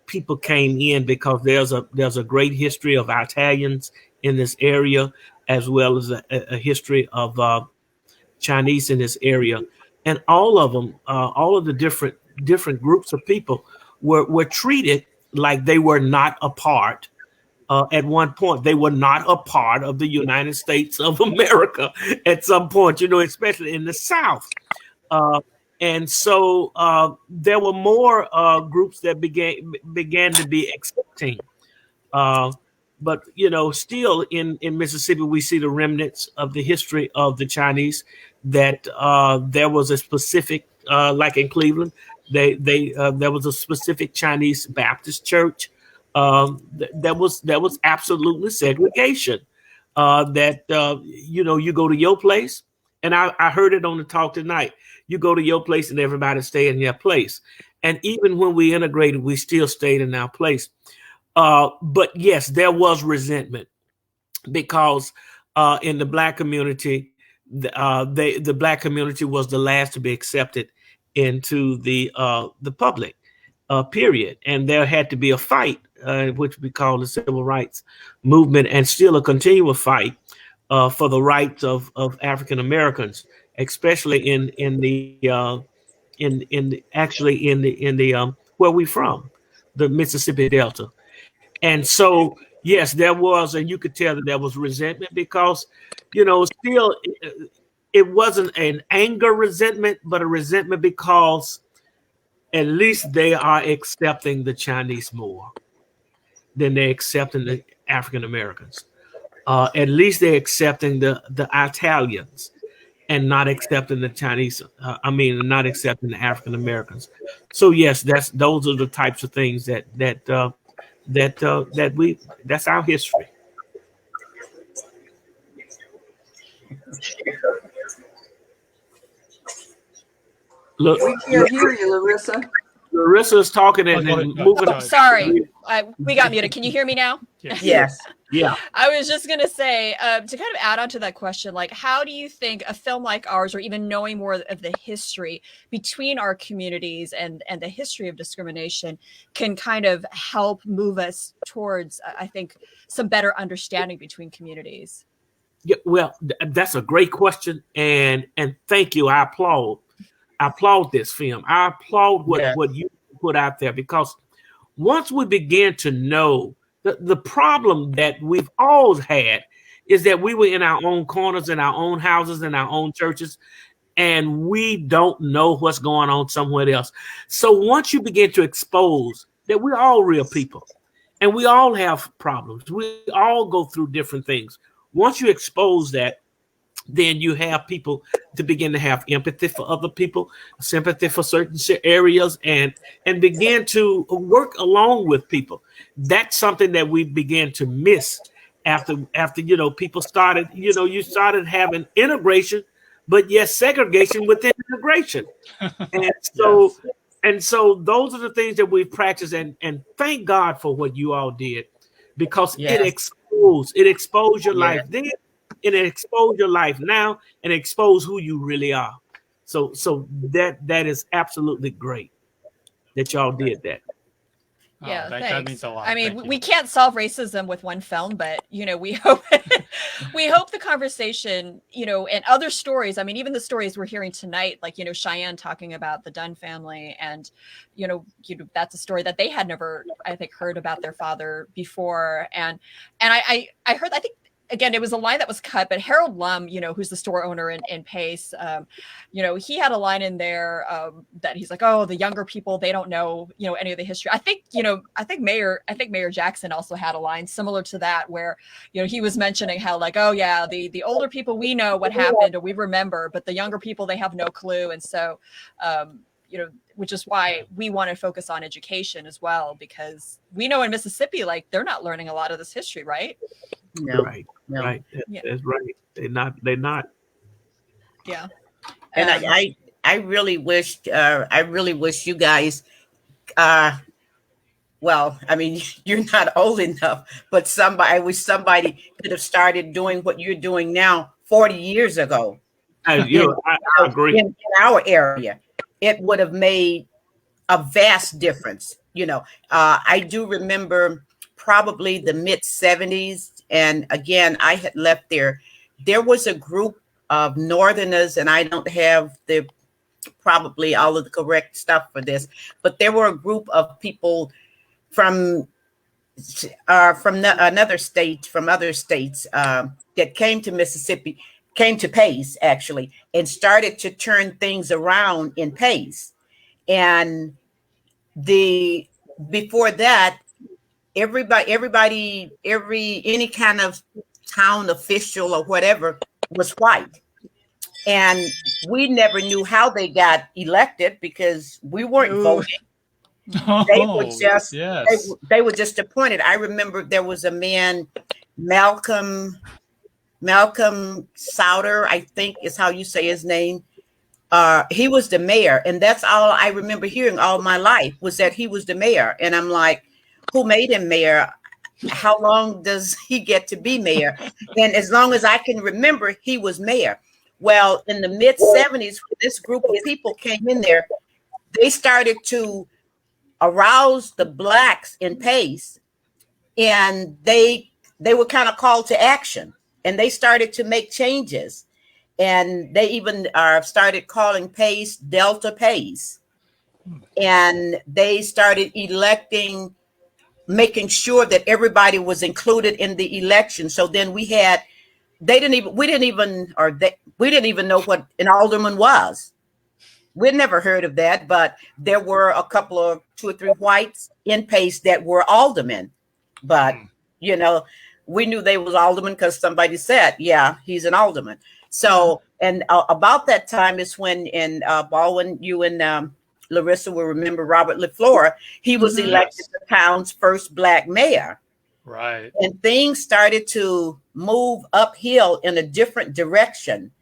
people came in, because there's a great history of Italians in this area, as well as a history of Chinese in this area, and all of them, all of the different groups of people were treated like they were not a part. At one point, they were not a part of the United States of America. At some point, especially in the South. And so there were more groups that began to be accepting. But still in Mississippi, we see the remnants of the history of the Chinese. That there was a specific, like in Cleveland, there was a specific Chinese Baptist church. That was absolutely segregation. You go to your place, and I heard it on the talk tonight. You go to your place, and everybody stay in their place. And even when we integrated, we still stayed in our place. But yes, there was resentment, because in the Black community, the Black community was the last to be accepted into the public, period. And there had to be a fight, which we call the civil rights movement, and still a continual fight for the rights of African Americans, especially in the where we from, the Mississippi Delta. And so, yes, there was, and you could tell that there was resentment, because, still it wasn't an anger resentment, but a resentment because at least they are accepting the Chinese more than they're accepting the African Americans. At least they're accepting the Italians and not accepting the Chinese. Not accepting the African Americans. So yes, those are the types of things that's our history. Look, We can't hear you, Larissa. Larissa's talking and moving. Oh, sorry, we got muted. Can you hear me now? Yes. Yeah. I was just going to say, to kind of add on to that question, like, how do you think a film like ours, or even knowing more of the history between our communities and the history of discrimination, can kind of help move us towards, I think, some better understanding between communities? Yeah, well, that's a great question. And thank you. I applaud this film. I applaud what you put out there, because once we begin to know the problem that we've always had is that we were in our own corners, in our own houses, in our own churches, and we don't know what's going on somewhere else. So once you begin to expose that we're all real people and we all have problems, we all go through different things. Once you expose that, then you have people to begin to have empathy for other people, sympathy for certain areas, and begin to work along with people. That's something that we began to miss after people started, you started having integration, but yes, segregation within integration. And so Yes. and so those are the things that we've practiced, and thank God for what you all did, because it exposed your life then. It expose your life now, and expose who you really are. So that is absolutely great that y'all did that. Yeah, that thanks. means a lot. I mean, we can't solve racism with one film, but we hope the conversation, and other stories. I mean, even the stories we're hearing tonight, like Cheyenne talking about the Dunn family, and that's a story that they had never, I think, heard about their father before, and I heard, I think again, it was a line that was cut, but Harold Lum, who's the store owner in Pace, he had a line in there that he's like, oh, the younger people, they don't know, any of the history. I think Mayor Jackson also had a line similar to that where, he was mentioning how like, oh yeah, the older people, we know what happened or we remember, but the younger people, they have no clue. And so, which is why we want to focus on education as well, because we know in Mississippi, like they're not learning a lot of this history, right? No. Right. No. Right. That's right. They're not. Yeah. And I really wish you guys, well, I mean, you're not old enough, but I wish somebody could have started doing what you're doing now 40 years ago. I agree. In our area, it would have made a vast difference. I do remember probably the mid 70s. And again, I had left there. There was a group of Northerners, and I don't have probably all of the correct stuff for this, but there were a group of people from other states that came to Mississippi, came to Pace actually, and started to turn things around in Pace. And before that, any kind of town official or whatever was white. And we never knew how they got elected because we weren't voting. They were just appointed. I remember there was a man, Malcolm Souter, I think is how you say his name. He was the mayor, and that's all I remember hearing all my life was that he was the mayor. And I'm like, who made him mayor? How long does he get to be mayor? And as long as I can remember, he was mayor. Well, in the mid 70s, this group of people came in there. They started to arouse the blacks in Pace, and they were kind of called to action, and they started to make changes. And they even started calling Pace Delta Pace. And they started making sure that everybody was included in the election. So then we didn't even know what an alderman was. We'd never heard of that, but there were a couple of 2 or 3 whites in Pace that were aldermen. But, we knew they was aldermen because somebody said, yeah, he's an alderman. So, and about that time is when in Baldwin, you and Larissa will remember Robert LaFleur, he was elected the town's first black mayor. Right. And things started to move uphill in a different direction.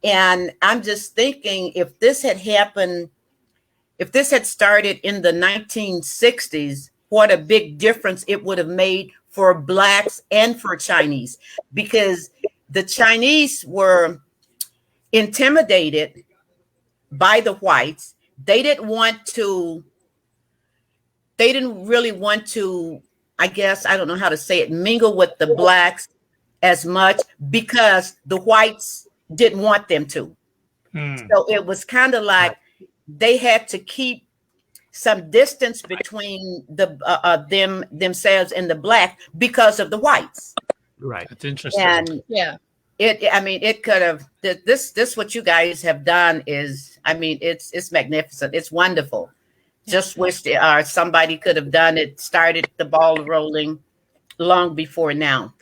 And I'm just thinking if this had started in the 1960s, what a big difference it would have made for blacks and for Chinese, because the Chinese were intimidated by the whites. They didn't really want to, I guess, I don't know how to say it, mingle with the blacks as much because the whites didn't want them to. So it was kind of like they had to keep some distance between themselves and the black because of the whites. Right. That's interesting. And Yeah. It could have, this what you guys have done is, it's magnificent. It's wonderful. Just wish somebody could have done it, started the ball rolling long before now.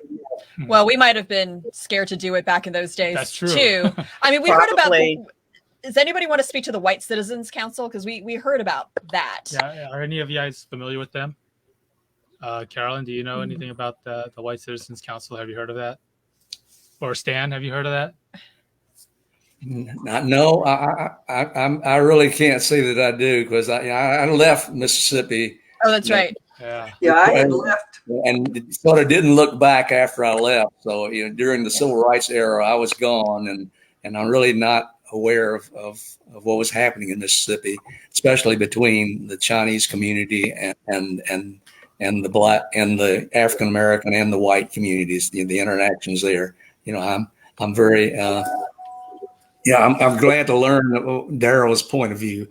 Well, we might have been scared to do it back in those days. That's true. Too. We heard about does anybody want to speak to the White Citizens Council? Because we heard about that. Yeah. Are any of you guys familiar with them? Carolyn, do you know anything about the White Citizens Council? Have you heard of that? Or Stan, have you heard of that? No, I really can't say that I do because I left Mississippi. Oh, that's right. Yeah. Yeah, I had left. And sort of didn't look back after I left. So during the Civil Rights Era, I was gone, and I'm really not aware of what was happening in Mississippi, especially between the Chinese community and the black and the African American and the white communities. The interactions there. I'm very I'm glad to learn Darrell's point of view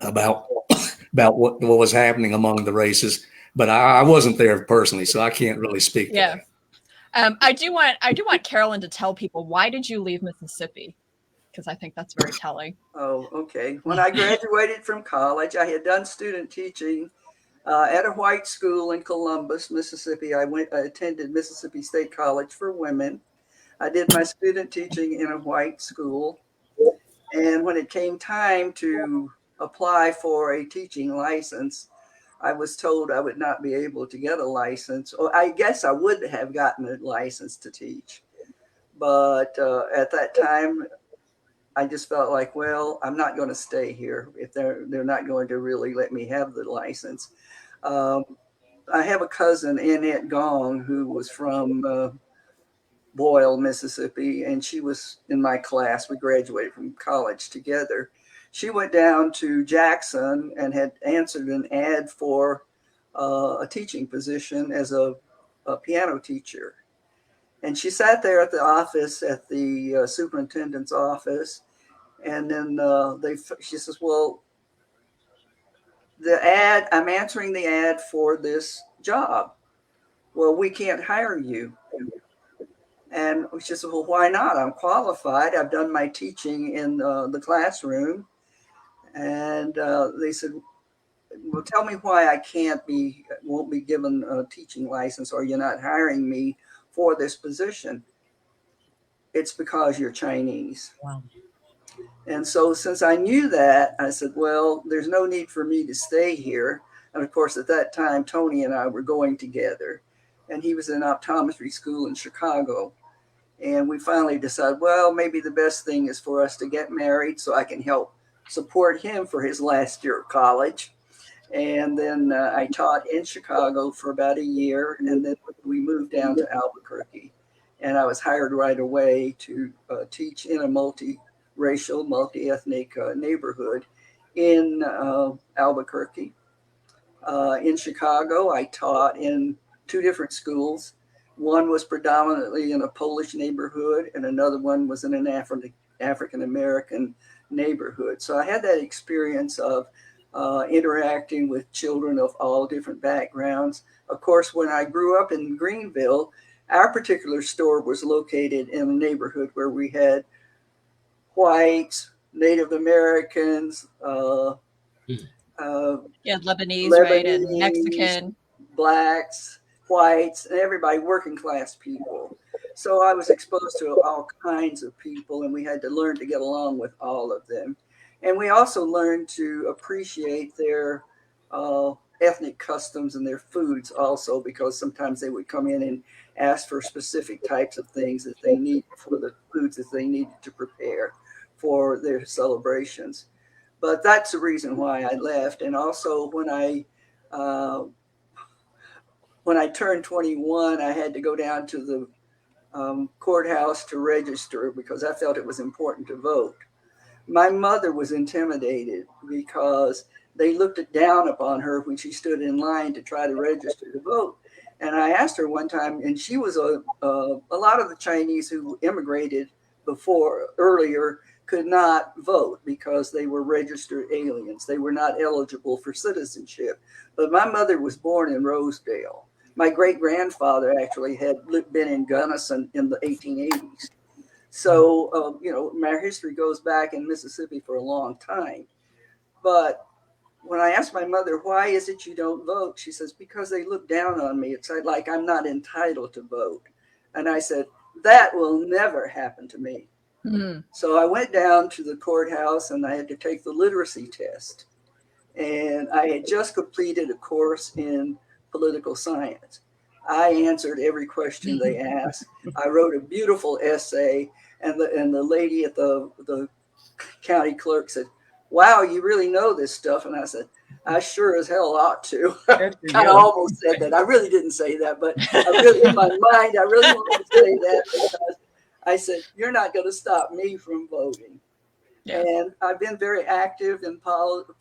about what was happening among the races, but I wasn't there personally, so I can't really speak to that. I do want Carolyn to tell people, why did you leave Mississippi? Because I think that's very telling. Oh, okay. When I graduated from college, I had done student teaching at a white school in Columbus, Mississippi. I attended Mississippi State College for Women. I did my student teaching in a white school. And when it came time to apply for a teaching license, I was told I would not be able to get a license. Or I guess I would have gotten a license to teach. But at that time, I just felt like, well, I'm not going to stay here if they're not going to really let me have the license. I have a cousin, Annette Gong, who was from Boyle, Mississippi, and she was in my class. We graduated from college together. She went down to Jackson and had answered an ad for a teaching position as a piano teacher. And she sat there at the office, at the superintendent's office. And then she says, well, I'm answering the ad for this job. Well, we can't hire you. And she said, well, why not? I'm qualified. I've done my teaching in the classroom. And they said, well, tell me why I won't be given a teaching license, or you're not hiring me for this position. It's because you're Chinese. Wow. And so since I knew that, I said, well, there's no need for me to stay here. And of course, at that time, Tony and I were going together, and he was in optometry school in Chicago. And we finally decided, well, maybe the best thing is for us to get married so I can help support him for his last year of college. And then I taught in Chicago for about a year, and then we moved down to Albuquerque. And I was hired right away to teach in a multi-racial, multi-ethnic neighborhood in Albuquerque. In Chicago, I taught in 2 different schools. One was predominantly in a Polish neighborhood, and another one was in an African-American neighborhood. So I had that experience of interacting with children of all different backgrounds. Of course, when I grew up in Greenville, our particular store was located in a neighborhood where we had whites, Native Americans, Lebanese, right, and Mexican, blacks, whites, and everybody, working class people. So I was exposed to all kinds of people, and we had to learn to get along with all of them. And we also learned to appreciate their ethnic customs and their foods also, because sometimes they would come in and ask for specific types of things that they need for the foods that they needed to prepare for their celebrations. But that's the reason why I left. And also when I turned 21, I had to go down to the courthouse to register because I felt it was important to vote. My mother was intimidated because they looked down upon her when she stood in line to try to register to vote. And I asked her one time, and she was a lot of the Chinese who immigrated earlier could not vote because they were registered aliens. They were not eligible for citizenship. But my mother was born in Rosedale. My great-grandfather actually had been in Gunnison in the 1880s. So, my history goes back in Mississippi for a long time. But when I asked my mother, why is it you don't vote? She says, because they look down on me. It's like I'm not entitled to vote. And I said, that will never happen to me. Mm-hmm. So I went down to the courthouse and I had to take the literacy test. And I had just completed a course in political science. I answered every question they asked. I wrote a beautiful essay, and the lady at the county clerk said, wow, you really know this stuff. And I said, I sure as hell ought to. I almost said that. I really didn't say that, but in my mind, I really wanted to say that because I said, you're not going to stop me from voting. Yeah. And I've been very active in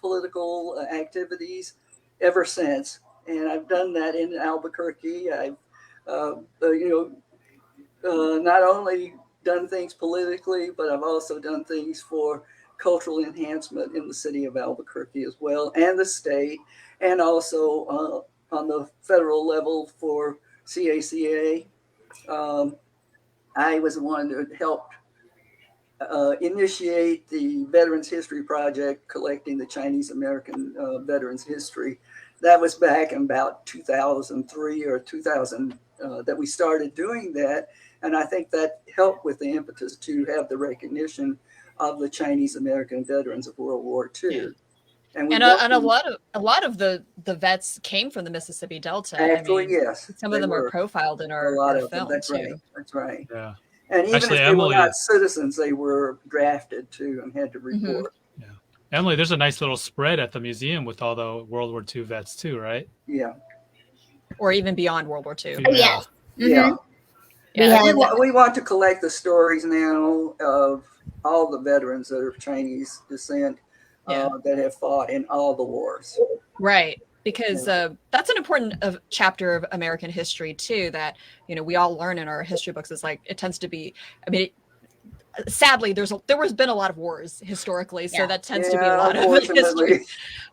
political activities ever since. And I've done that in Albuquerque. I've, not only done things politically, but I've also done things for cultural enhancement in the city of Albuquerque as well, and the state, and also on the federal level for CACA. I was the one that helped initiate the Veterans History Project, collecting the Chinese American veterans' history. That was back in about 2003 or 2000 that we started doing that. And I think that helped with the impetus to have the recognition of the Chinese American veterans of World War II. Yeah. And a lot of the vets came from the Mississippi Delta. Actually, yes. Some of them are profiled in our film That's too. right. That's right. Yeah. And even Actually, if they Emily, were not citizens, they were drafted too and had to report. Yeah. Emily, there's a nice little spread at the museum with all the World War II vets too, right? Yeah. Or even beyond World War II. Oh, yeah. Yeah. Yeah. We want to collect the stories now of all the veterans that are of Chinese descent that have fought in all the wars. Right. Because that's an important chapter of American history too, that, we all learn in our history books. Is like, it tends to be, sadly, there has been a lot of wars historically, so that tends to be a lot of the history.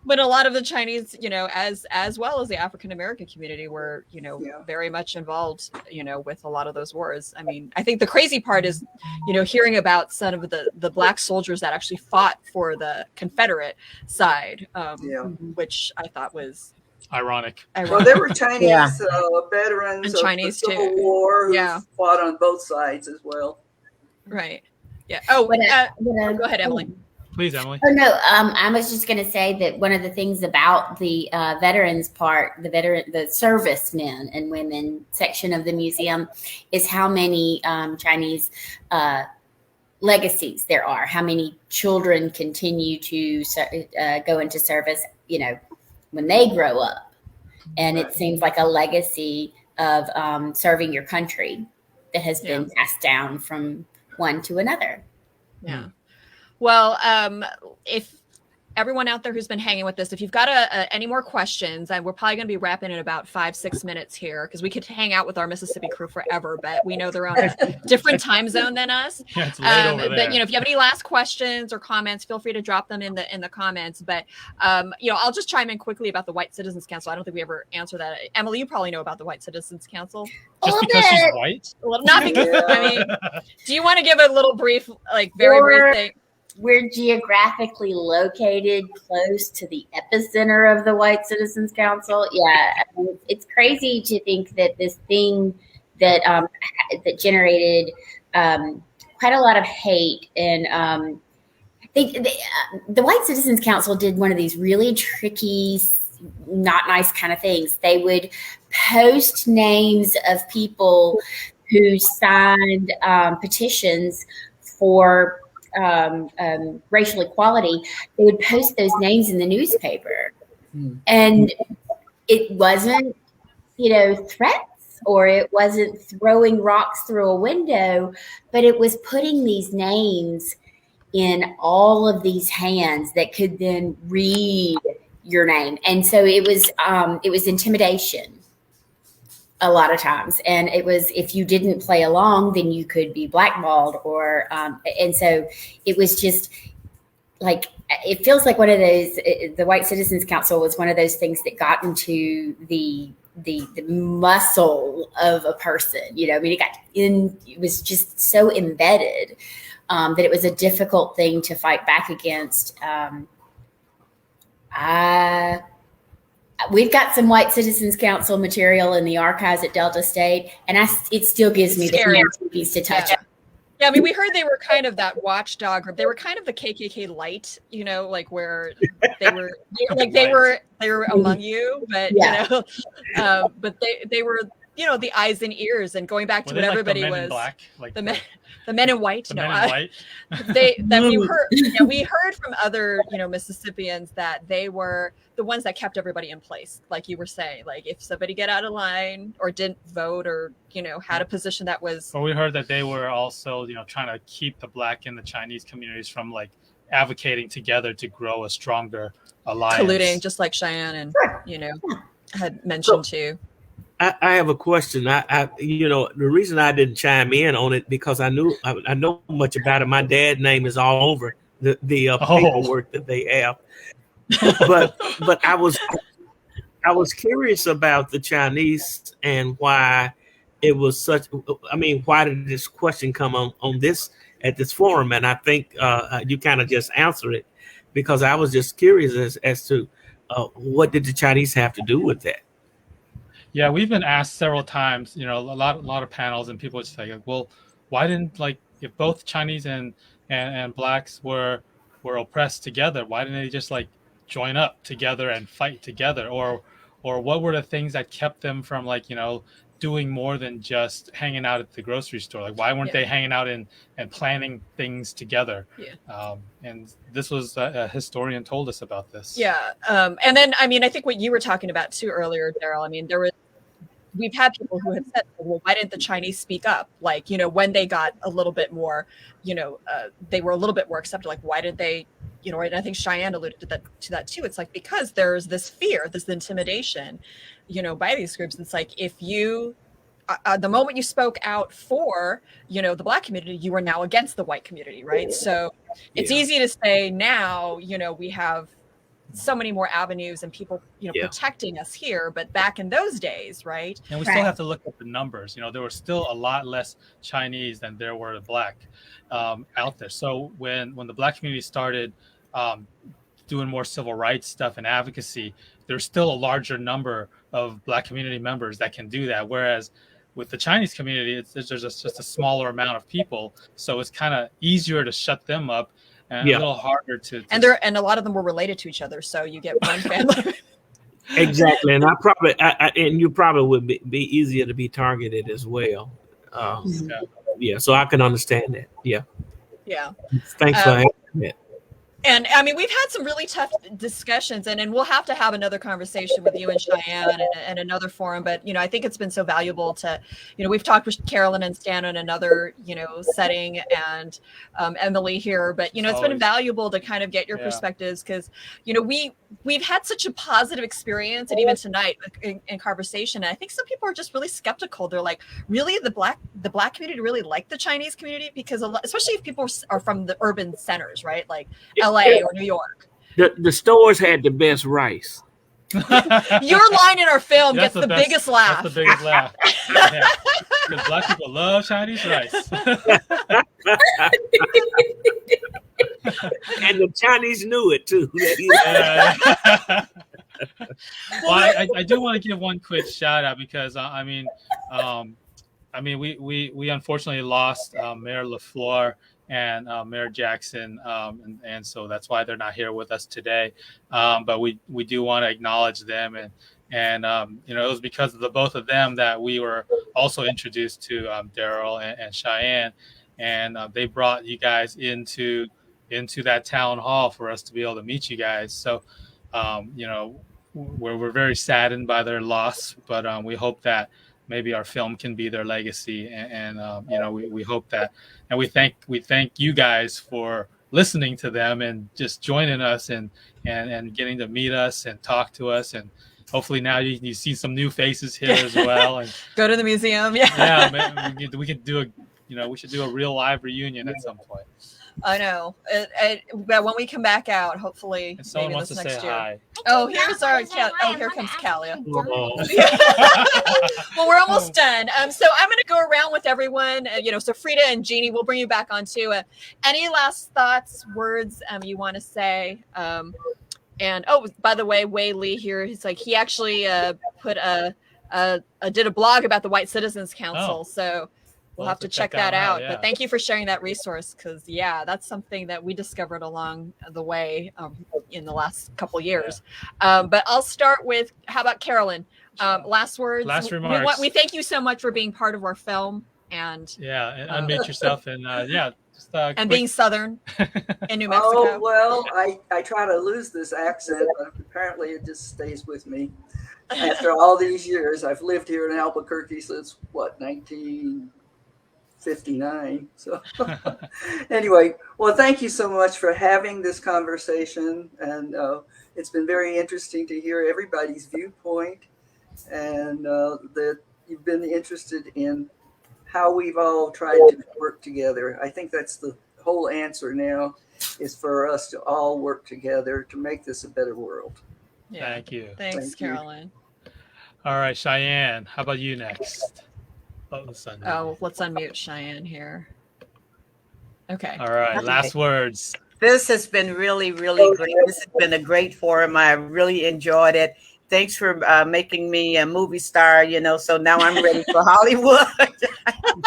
But a lot of the Chinese, as well as the African American community, were very much involved, with a lot of those wars. I think the crazy part is, hearing about some of the black soldiers that actually fought for the Confederate side, which I thought was ironic. Well, there were Chinese veterans and of Chinese the Civil too. War who fought on both sides as well. Right. Yeah. Oh, go ahead, Emily. Please, Emily. Oh no, I was just going to say that one of the things about the veterans part, the servicemen and women section of the museum, is how many Chinese legacies there are. How many children continue to go into service, when they grow up, and it seems like a legacy of serving your country that has been passed down from one to another. Yeah. Well, if everyone out there who's been hanging with this, if you've got any more questions, and we're probably going to be wrapping in about 5-6 minutes here, because we could hang out with our Mississippi crew forever, but we know they're on a different time zone than us. Yeah, it's late over there. But if you have any last questions or comments, feel free to drop them in the comments. But I'll just chime in quickly about the White Citizens Council. I don't think we ever answered that. Emily, you probably know about the White Citizens Council. Just because she's white? Well, not because. Do you want to give a little brief, very brief thing? We're geographically located close to the epicenter of the White Citizens Council. Yeah, it's crazy to think that this thing that that generated quite a lot of hate, and the White Citizens Council did one of these really tricky, not nice kind of things. They would post names of people who signed petitions for racial equality. They would post those names in the newspaper, and it wasn't, threats, or it wasn't throwing rocks through a window, but it was putting these names in all of these hands that could then read your name. And so it was intimidation a lot of times. And it was, if you didn't play along, then you could be blackballed, or, and so it was just like, it feels like one of those, the White Citizens Council was one of those things that got into the muscle of a person, it was just so embedded, that it was a difficult thing to fight back against. We've got some White Citizens Council material in the archives at Delta State, and it still gives me the heebie-jeebies to touch it. Yeah, we heard they were kind of that watchdog group. They were kind of the KKK light, where they were among you, but but they were the eyes and ears, and going back to what everybody was. Black, the men in white. We heard from other Mississippians that they were the ones that kept everybody in place, like you were saying. Like if somebody get out of line or didn't vote, or had a position that was. Well, we heard that they were also trying to keep the Black and the Chinese communities from advocating together to grow a stronger alliance. Colluding, just like Cheyenne and had mentioned too. I have a question. The reason I didn't chime in on it, because I know much about it. My dad's name is all over the paperwork that they have. But I was curious about the Chinese and why it was such. I mean, why did this question come on this at this forum? And I think you kind of just answered it, because I was just curious as to what did the Chinese have to do with that? Yeah, we've been asked several times, a lot of panels, and people just say, well, why didn't, like, if both Chinese and blacks were oppressed together, why didn't they just like join up together and fight together? Or what were the things that kept them from, like, doing more than just hanging out at the grocery store? Like, why weren't they hanging out and planning things together? And this was a historian told us about this. And then, I mean, I think what you were talking about too earlier, Darrell, I mean, we've had people who have said, well, why didn't the Chinese speak up? Like, when they got a little bit more, they were a little bit more accepted. Like, why did they, and I think Cheyenne alluded to that too. It's like, because there's this fear, this intimidation, by these groups. It's like, if you, the moment you spoke out for, the Black community, you are now against the white community, right? So it's easy to say now, we have so many more avenues and people, protecting us here, but back in those days, right? And we still have to look at the numbers. There were still a lot less Chinese than there were Black out there. So when the Black community started doing more civil rights stuff and advocacy, there's still a larger number of Black community members that can do that. Whereas with the Chinese community, there's just a smaller amount of people, so it's kind of easier to shut them up. And a little harder to and a lot of them were related to each other, so you get one family. Exactly, and and you probably would be easier to be targeted as well. So I can understand that. Thanks for having me. And I mean, we've had some really tough discussions, and we'll have to have another conversation with you and Cheyenne and another forum. But, I think it's been so valuable to, we've talked with Carolyn and Stan in another, setting, and Emily here. But, it's been valuable to kind of get your perspectives, because, we've had such a positive experience, and even tonight in conversation. And I think some people are just really skeptical. They're like, really, the black community really like the Chinese community? Because especially if people are from the urban centers, right? Like LA or New York. The stores had the best rice. Your line in our film gets the biggest laugh. That's the biggest laugh. Because Black people love Chinese rice. And the Chinese knew it too. Well, I do want to give one quick shout out, because we unfortunately lost Mayor LaFleur and Mayor Jackson, and so that's why they're not here with us today. But we do want to acknowledge them, and it was because of the both of them that we were also introduced to Darrell and Cheyenne, and they brought you guys into that town hall for us to be able to meet you guys. So we're very saddened by their loss, but we hope that maybe our film can be their legacy, and we hope that, and we thank you guys for listening to them and just joining us and getting to meet us and talk to us, and hopefully now you see some new faces here as well, and go to the museum. We could do we should do a real live reunion at some point. I know. But when we come back out, hopefully, and someone maybe wants this to next say year. hi. Oh, here's our here comes Kalia. Well, we're almost done. So I'm going to go around with everyone. So Frida and Genie, we'll bring you back on too. Any last thoughts, words you want to say? And by the way, Wei Lee here. He's like, he actually put did a blog about the White Citizens Council. So. We'll have to check that out. But thank you for sharing that resource, because that's something that we discovered along the way in the last couple of years. But I'll start with, how about Carolyn? Last words. Last remarks. We thank you so much for being part of our film, and unmute yourself, and and being Southern in New Mexico. Oh well, I try to lose this accent, but apparently it just stays with me. After all these years, I've lived here in Albuquerque since 1959. So anyway, well, thank you so much for having this conversation, and it's been very interesting to hear everybody's viewpoint, and that you've been interested in how we've all tried to work together. I think that's the whole answer now, is for us to all work together to make this a better world. Thank you. Thanks, Carolyn. All right, Cheyenne, how about you next? Oh, the sun. Oh, let's unmute Cheyenne here. Okay. All right. Last words. This has been really, really great. This has been a great forum. I really enjoyed it. Thanks for making me a movie star, so now I'm ready for Hollywood.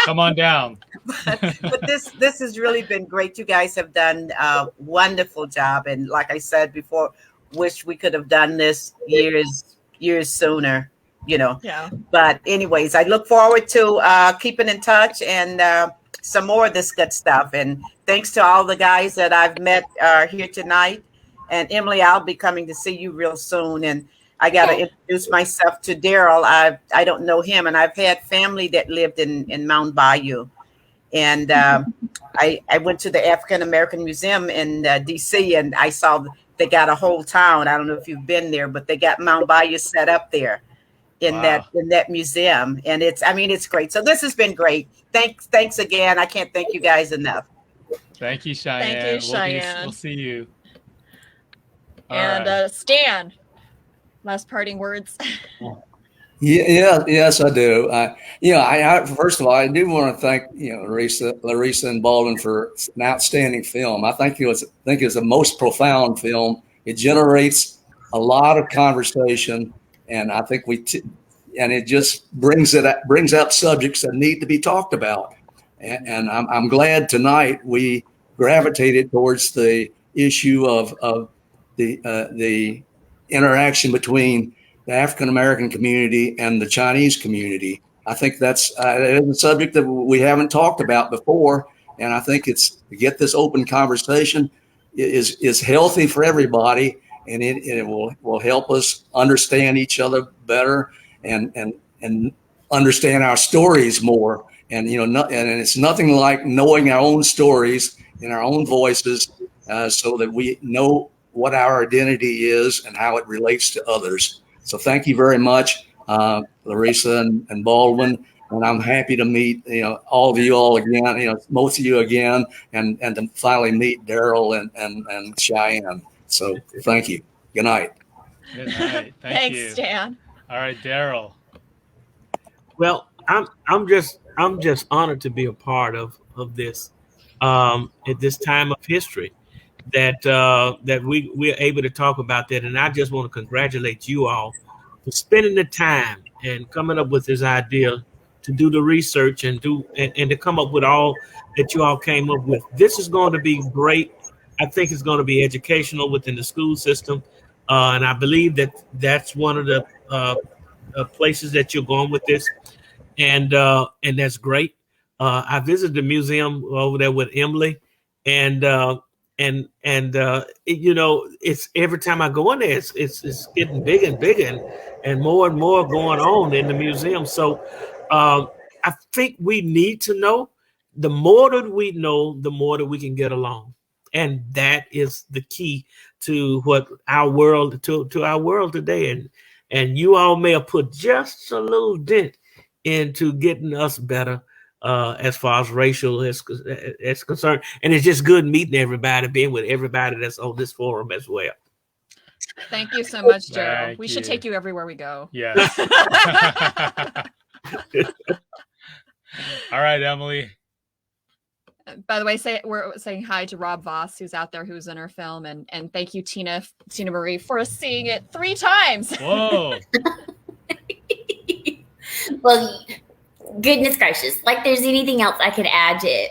Come on down. but this has really been great. You guys have done a wonderful job. And like I said before, wish we could have done this years sooner, Yeah. But anyways, I look forward to keeping in touch and some more of this good stuff. And thanks to all the guys that I've met here tonight. And Emily, I'll be coming to see you real soon. And I got to introduce myself to Darrell. I don't know him, and I've had family that lived in Mount Bayou. And I went to the African American Museum in DC, and I saw they got a whole town. I don't know if you've been there, but they got Mount Bayou set up there in that museum. And it's great. So this has been great. Thanks again. I can't thank you guys enough. Thank you, Cheyenne. Thank you, Cheyenne. We'll see you. And Stan, last parting words. Yes, I do. I first of all, I do want to thank Larissa and Baldwin for an outstanding film. I think it was the most profound film. It generates a lot of conversation, and I think and it just brings up subjects that need to be talked about. And I'm glad tonight we gravitated towards the issue of the interaction between the African American community and the Chinese community. I think that's a subject that we haven't talked about before, and I think to get this open conversation is healthy for everybody, and it will help us understand each other better and understand our stories more. And and it's nothing like knowing our own stories in our own voices, so that we know what our identity is and how it relates to others. So thank you very much, Larissa and Baldwin, and I'm happy to meet all of you all again, most of you again, and to finally meet Darrell and Cheyenne. So thank you. Good night. Good night. Thanks, you. Stan. All right, Darrell. Well, I'm just honored to be a part of this at this time of history. That we're able to talk about that. And I just want to congratulate you all for spending the time and coming up with this idea to do the research and to come up with all that you all came up with. This is going to be great. I think it's going to be educational within the school system. And I believe that's one of the places that you're going with this. And that's great. I visited the museum over there with Emily, and it's every time I go in there, it's getting bigger and bigger and more going on in the museum. So I think we need to know. The more that we know, the more that we can get along, and that is the key to what our world to our world today. And you all may have put just a little dent into getting us better. As far as racial is concerned. And it's just good meeting everybody, being with everybody that's on this forum as well. Thank you so much, Darrell. We should take you everywhere we go. Yes. All right, Emily. By the way, we're saying hi to Rob Voss, who's out there, who's in our film. And thank you, Tina Marie, for seeing it 3 times. Whoa. Well, goodness gracious, like there's anything else I could add to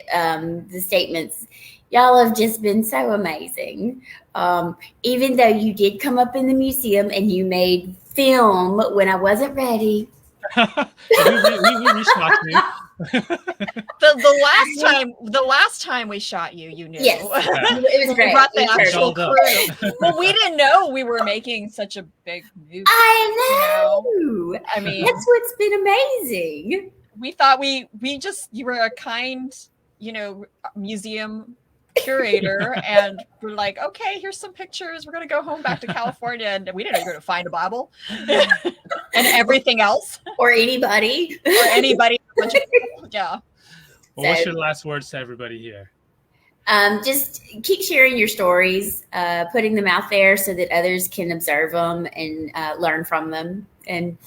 the statements. Y'all have just been so amazing. Even though you did come up in the museum and you made film when I wasn't ready. You shot me. The last time we shot you, you knew. Yes, it was great. We brought the actual crew. Well, we didn't know we were making such a big movie. I know. I mean, that's what's been amazing. We thought you were a kind, museum curator, and we're like, okay, here's some pictures. We're gonna go home back to California, and we didn't know you were gonna find a Bible and everything else, or anybody. Yeah. Well, what's your last words to everybody here? Just keep sharing your stories, putting them out there so that others can observe them and learn from them. And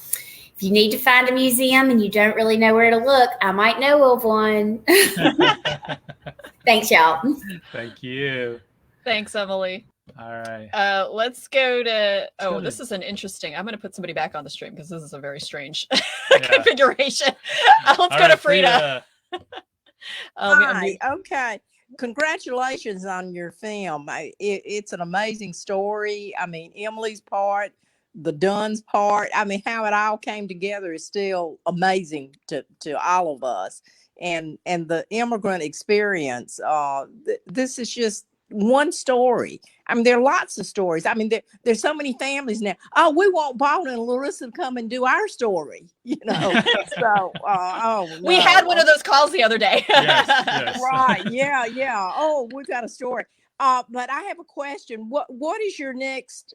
if you need to find a museum and you don't really know where to look, I might know of one. Thanks, y'all. Thank you. Thanks, Emily. All right. Let's go to. go This to- is an interesting. I'm going to put somebody back on the stream because this is a very strange configuration. Let's All go right, to Frida. Hi. Okay. Congratulations on your film. It's an amazing story. I mean, Emily's part, the Dunn's part. I mean, how it all came together is still amazing to all of us. And the immigrant experience. This is just one story. I mean, there are lots of stories. I mean, there's so many families now. Oh, we want Baldwin and Larissa to come and do our story, you know. So, We had one of those calls the other day. Yes. Right. Yeah. Oh, we've got a story. But I have a question. What is your next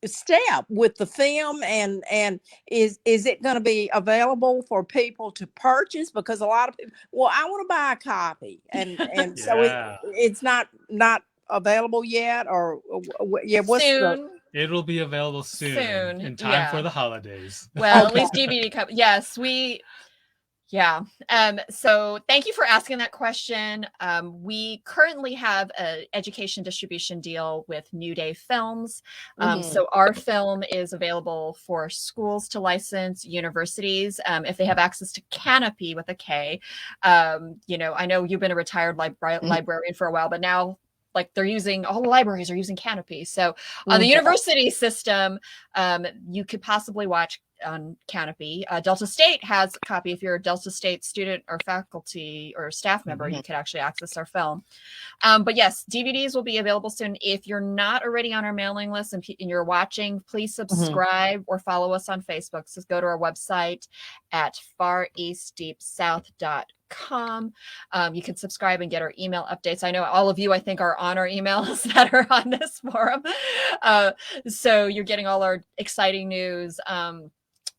step with the film, and is it going to be available for people to purchase? Because a lot of people, well, I want to buy a copy, and so it's not available yet, or what's Soon. It'll be available soon in time for the holidays. Well, at least DVD yes, so thank you for asking that question. We currently have an education distribution deal with New Day Films. So our film is available for schools to license, universities, if they have access to Canopy with a K. You know, I know you've been a retired librarian for a while, but now like all the libraries are using Canopy. So on the university system, you could possibly watch on Canopy. Delta State has a copy. If you're a Delta State student or faculty or staff member, you could actually access our film. But yes, DVDs will be available soon. If you're not already on our mailing list and you're watching, please subscribe or follow us on Facebook. So go to our website at fareastdeepsouth.com. You can subscribe and get our email updates. I know all of you, I think, are on our emails that are on this forum. So you're getting all our exciting news.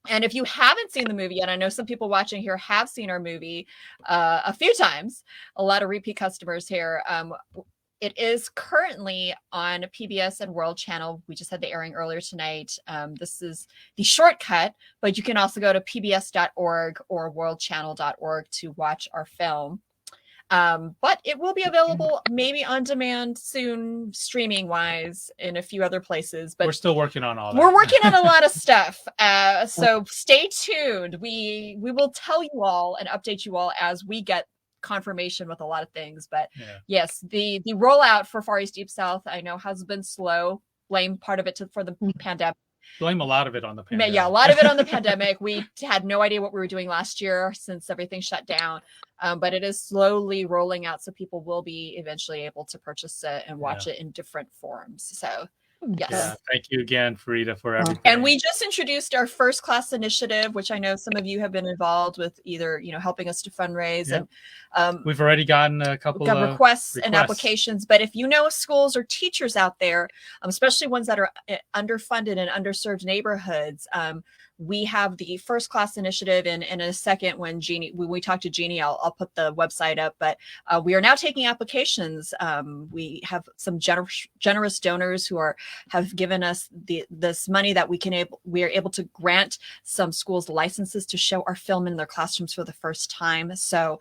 And if you haven't seen the movie yet, I know some people watching here have seen our movie a few times, a lot of repeat customers here. It is currently on PBS and World Channel. We just had the airing earlier tonight. This is the shortcut, but you can also go to pbs.org or worldchannel.org to watch our film. But it will be available maybe on demand soon, streaming wise, in a few other places. But we're still working on all that. We're working on a lot of stuff. So stay tuned. We will tell you all and update you all as we get confirmation with a lot of things. But yes, the rollout for Far East Deep South, I know, has been slow. Blame part of it for the pandemic. Blame a lot of it on the pandemic. Yeah, a lot of it on the pandemic. We had no idea what we were doing last year since everything shut down. But it is slowly rolling out, so people will be eventually able to purchase it and watch it in different forms. So yes. Yeah, thank you again, Frida, for everything. And we just introduced our first class initiative, which I know some of you have been involved with, either helping us to fundraise, and we've already gotten a couple of requests and applications. But if you know schools or teachers out there, especially ones that are underfunded and underserved neighborhoods, we have the first class initiative, and in a second, when we talk to Genie, I'll put the website up. But we are now taking applications. We have some generous donors who have given us this money that we are able to grant some schools licenses to show our film in their classrooms for the first time. So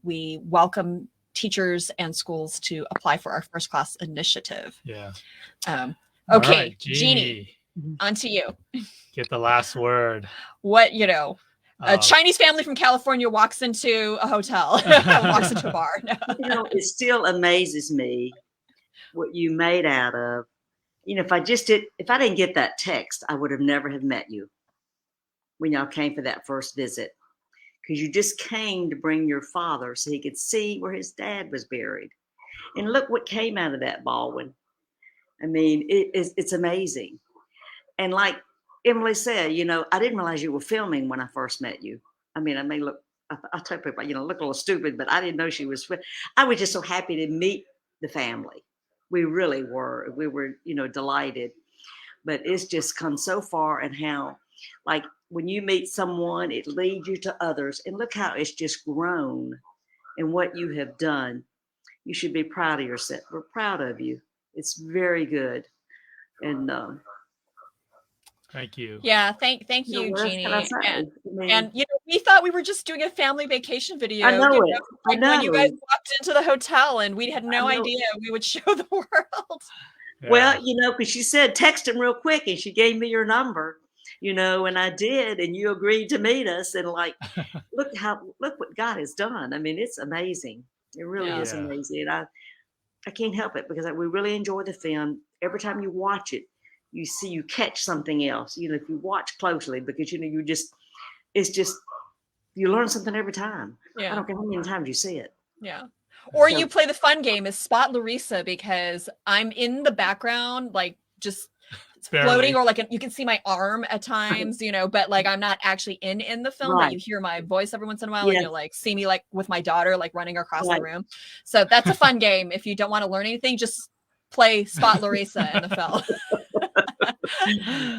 we welcome teachers and schools to apply for our first class initiative. Yeah. Okay, right, Genie, on to you. Get the last word. What, a Chinese family from California walks into a hotel, walks into a bar. No. It still amazes me what you made out of. If I didn't get that text, I would have never have met you when y'all came for that first visit, because you just came to bring your father so he could see where his dad was buried. And look what came out of that, Baldwin. I mean, it's amazing. And like Emily said, I didn't realize you were filming when I first met you. I mean, I may look, I tell people, look a little stupid, but I didn't know she was. I was just so happy to meet the family. We really were. We were, delighted. But it's just come so far, and how, like, when you meet someone, it leads you to others. And look how it's just grown and what you have done. You should be proud of yourself. We're proud of you. It's very good. And Thank you. Yeah, thank You know, you, what else Jeannie. can I say? And, I mean, and we thought we were just doing a family vacation video. I know you it. I like when you know. guys walked into the hotel, and we had no I know. idea we would show the world. Yeah. Well, you know, because she said text him real quick, and she gave me your number, you know, and I did, and you agreed to meet us, and like, look what God has done. I mean, it's amazing. It really is Yeah. amazing. And I can't help it because we really enjoy the film. Every time you watch it, you catch something else. You know, if you watch closely, because you know, it's just you learn something every time. Yeah. I don't care how many times you see it. Yeah. Or So- you play the fun game is spot Larissa, because I'm in the background, like just floating, or like you can see my arm at times, you know, but like I'm not actually in the film, Right. but you hear my voice every once in a while, Yeah. and you'll like see me like with my daughter, like running across Right. the room. So that's a fun game. If you don't want to learn anything, just play spot Larissa in the film.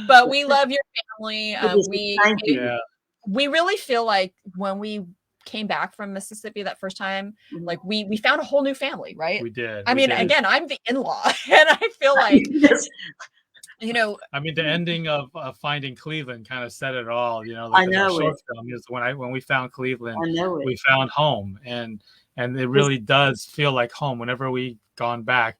But we love your family. Thank you. Yeah. We really feel like when we came back from Mississippi that first time, like we found a whole new family, right? We did. I we mean, did. again, I'm the in-law, and I feel like, Yes. you know, I mean, the ending of Finding Cleveland kind of said it all. You know, I because our know short it. film is when we found Cleveland, I know it. we found home, and it really does feel like home whenever we gone back.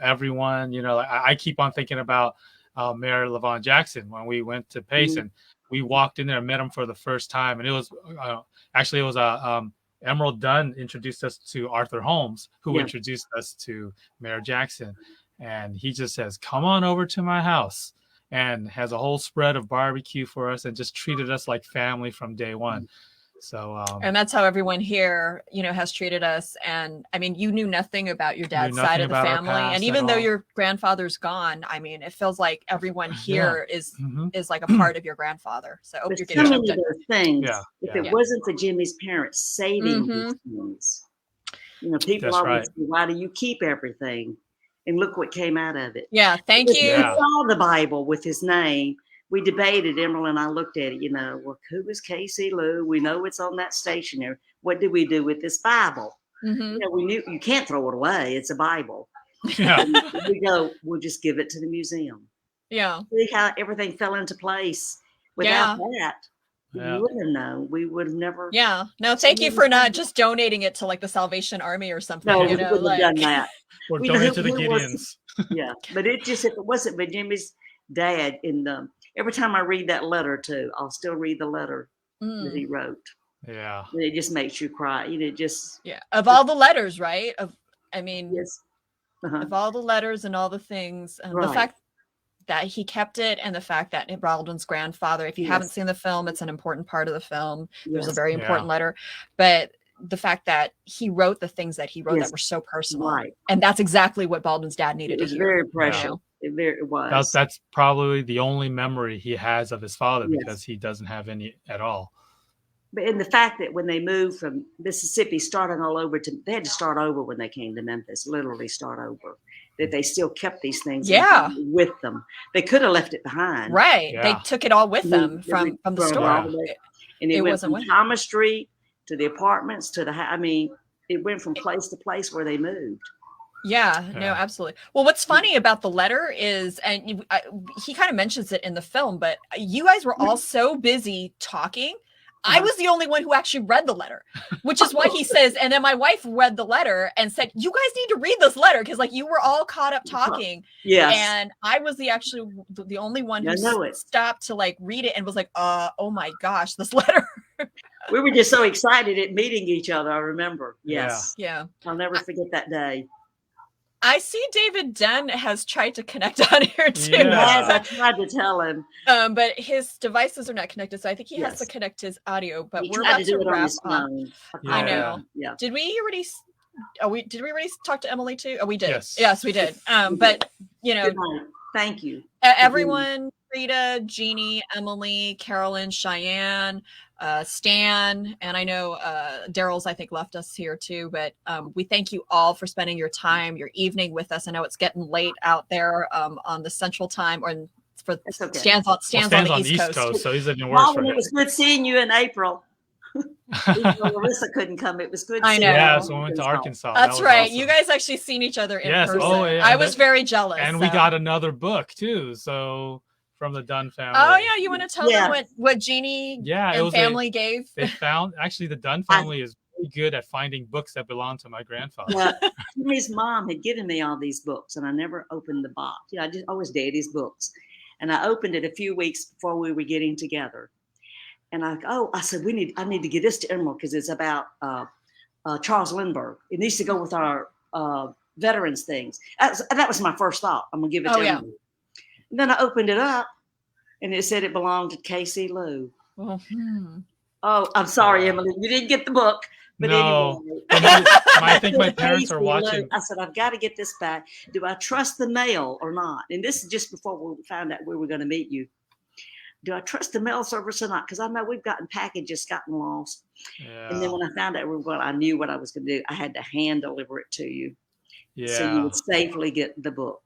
Everyone, you know, I keep on thinking about Mayor LaVon Jackson when we went to Pace, and we walked in there and met him for the first time, and it was actually Emerald Dunn introduced us to Arthur Holmes, who introduced us to Mayor Jackson. And he just says, come on over to my house, and has a whole spread of barbecue for us and just treated us like family from day one. So, and that's how everyone here, you know, has treated us. And I mean, you knew nothing about your dad's side of the family. And even though your grandfather's gone, I mean, it feels like everyone here is like a part of your grandfather. So I hope you're getting so many of those things. Yeah. If it wasn't for Jimmy's parents saving these things, you know, people That's always right. say, why do you keep everything? And look what came out of it. Yeah, thank Because you. Yeah. We saw the Bible with his name. We debated, Emerald and I looked at it, you know, well, who is Casey Lou? We know it's on that stationery. What did we do with this Bible? You know, we knew you can't throw it away. It's a Bible. Yeah. We go, we'll just give it to the museum. Yeah. See how everything fell into place. Without that, Yeah. we wouldn't have known. We would have never. Yeah. No, thank you for not just donating it to like the Salvation Army or something. No, you we know, wouldn't like, have done that. Or We donate know to the who was- Gideons. Yeah, but it just, if it wasn't for Jimmy's dad, every time I read that letter too, I'll still read the letter that he wrote. Yeah. And it just makes you cry. You know, just yeah. Of all the letters, right? I mean, yes. of all the letters and all the things, the Right. fact that he kept it, and the fact that Baldwin's grandfather, if you haven't seen the film, it's an important part of the film. There's a Yes. very important letter, but the fact that he wrote the things that he wrote Yes. that were so personal, Right. and that's exactly what Baldwin's dad needed It to was hear. very precious. you know? It was. That's probably the only memory he has of his father, Yes. because he doesn't have any at all. But in the fact that when they moved from Mississippi, starting all over they had to start over when they came to Memphis, literally start over. That they still kept these things with them. They could have left it behind. Right. Yeah. They took it all with them They from the brought it store. all the way. And it went wasn't from with them. Thomas Street to the apartments to the I mean, it went from place to place where they moved. Yeah, no, Yeah. absolutely. Well, what's funny about the letter is, and he kind of mentions it in the film, but you guys were all so busy talking. I was the only one who actually read the letter, which is why he says, and then my wife read the letter and said, you guys need to read this letter, because like you were all caught up talking. Yes. And I was the only one I know who it. stopped to like read it and was like, oh my gosh, this letter. We were just so excited at meeting each other. I remember. Yes. Yeah. I'll never forget that day. I see David Dunn has tried to connect on here too. Yeah. As I tried to tell him. But his devices are not connected, so I think he has to connect his audio. But we're about to wrap up. I know. Yeah. Did we already? Did we already talk to Emily too? Oh, we did. Yes. Yes, we did. But you know, Good night. Thank you. everyone, Frida, Jeannie, Emily, Carolyn, Cheyenne, Stan, and I know Darrell's, I think, left us here too. But we thank you all for spending your time, your evening with us. I know it's getting late out there on the Central Time, or for okay. Stan's on the East Coast. So he's even worse for Baldwin, him. it was good seeing you in April. Even though Larissa couldn't come. It was good. I seeing know. you Yeah, in so we went to Arkansas. Arkansas. That's That was right. awesome. You guys actually seen each other in Yes. person. Oh, yeah. I was very jealous. And so. we got another book too. So from the Dunn family. Oh yeah, you want to tell Yeah. them what Genie Yeah, it and was family gave? they found, actually the Dunn family is really good at finding books that belong to my grandfather. Yeah, Timmy's mom had given me all these books, and I never opened the box. You know, I just always Daddy's books, and I opened it a few weeks before we were getting together. And I said, I need to get this to Emerald because it's about Charles Lindbergh. It needs to go with our veterans things. That was my first thought. I'm gonna give it to Emerald. And then I opened it up, and it said it belonged to Casey Lou. Well, Oh, I'm sorry, Emily, you didn't get the book. But No. anyway, I think my parents are watching. I said, I've got to get this back. Do I trust the mail or not? And this is just before we found out we were going to meet you. Do I trust the mail service or not? Because I know we've gotten packages gotten lost. Yeah. And then when I found out we were going, I knew what I was going to do. I had to hand deliver it to you. Yeah. So you would safely get the book.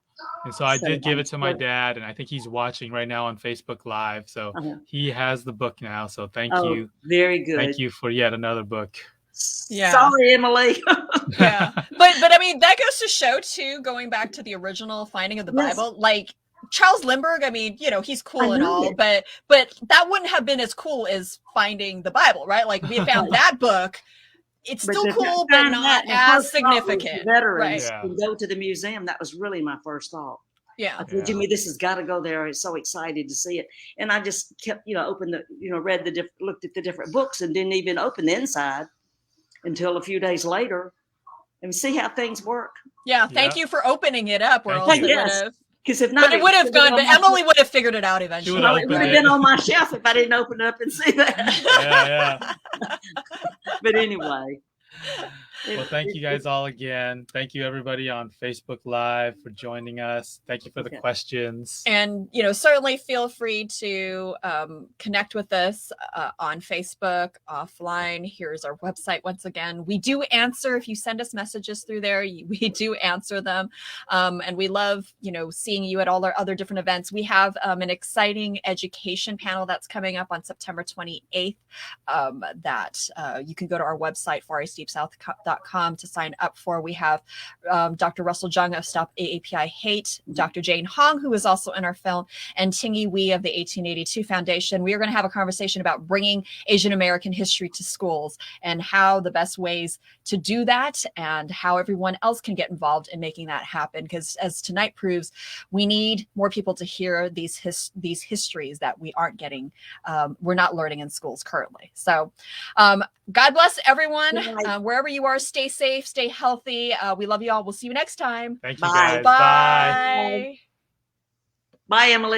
And so I did give it to my dad, and I think he's watching right now on Facebook Live. So he has the book now. So thank you. Very good. Thank you for yet another book. Yeah. Sorry, Emily. Yeah. But I mean, that goes to show too, going back to the original finding of the Bible, like Charles Lindbergh, I mean, you know, he's cool and all, but that wouldn't have been as cool as finding the Bible, right? Like we found that book. It's still cool, but not as significant. Veterans can go to the museum. That was really my first thought. Yeah. I said, Jimmy, this has got to go there. I'm so excited to see it. And I just kept, looked at the different books and didn't even open the inside until a few days later and see how things work. Yeah. Thank you for opening it up. Or else it would have. Because if not, but it would have gone. But Emily would have figured it out eventually. It would have been on my shelf if I didn't open it up and see that. Yeah. But anyway. Well, thank you guys all again. Thank you everybody on Facebook Live for joining us. Thank you for the questions. And, certainly feel free to connect with us on Facebook, offline. Here's our website once again. We do answer, if you send us messages through there, we do answer them. And we love, seeing you at all our other different events. We have an exciting education panel that's coming up on September 28th that you can go to our website, FarEastDeepSouth.com to sign up for. We have Dr. Russell Jung of Stop AAPI Hate, Dr. Jane Hong, who is also in our film, and Tingy Wee of the 1882 Foundation. We are going to have a conversation about bringing Asian American history to schools and how the best ways to do that and how everyone else can get involved in making that happen. Because as tonight proves, we need more people to hear these histories that we aren't getting, we're not learning in schools currently. So God bless everyone. Wherever you are, stay safe, stay healthy. We love you all. We'll see you next time. Thank you Bye. guys. Bye. Bye, Emily.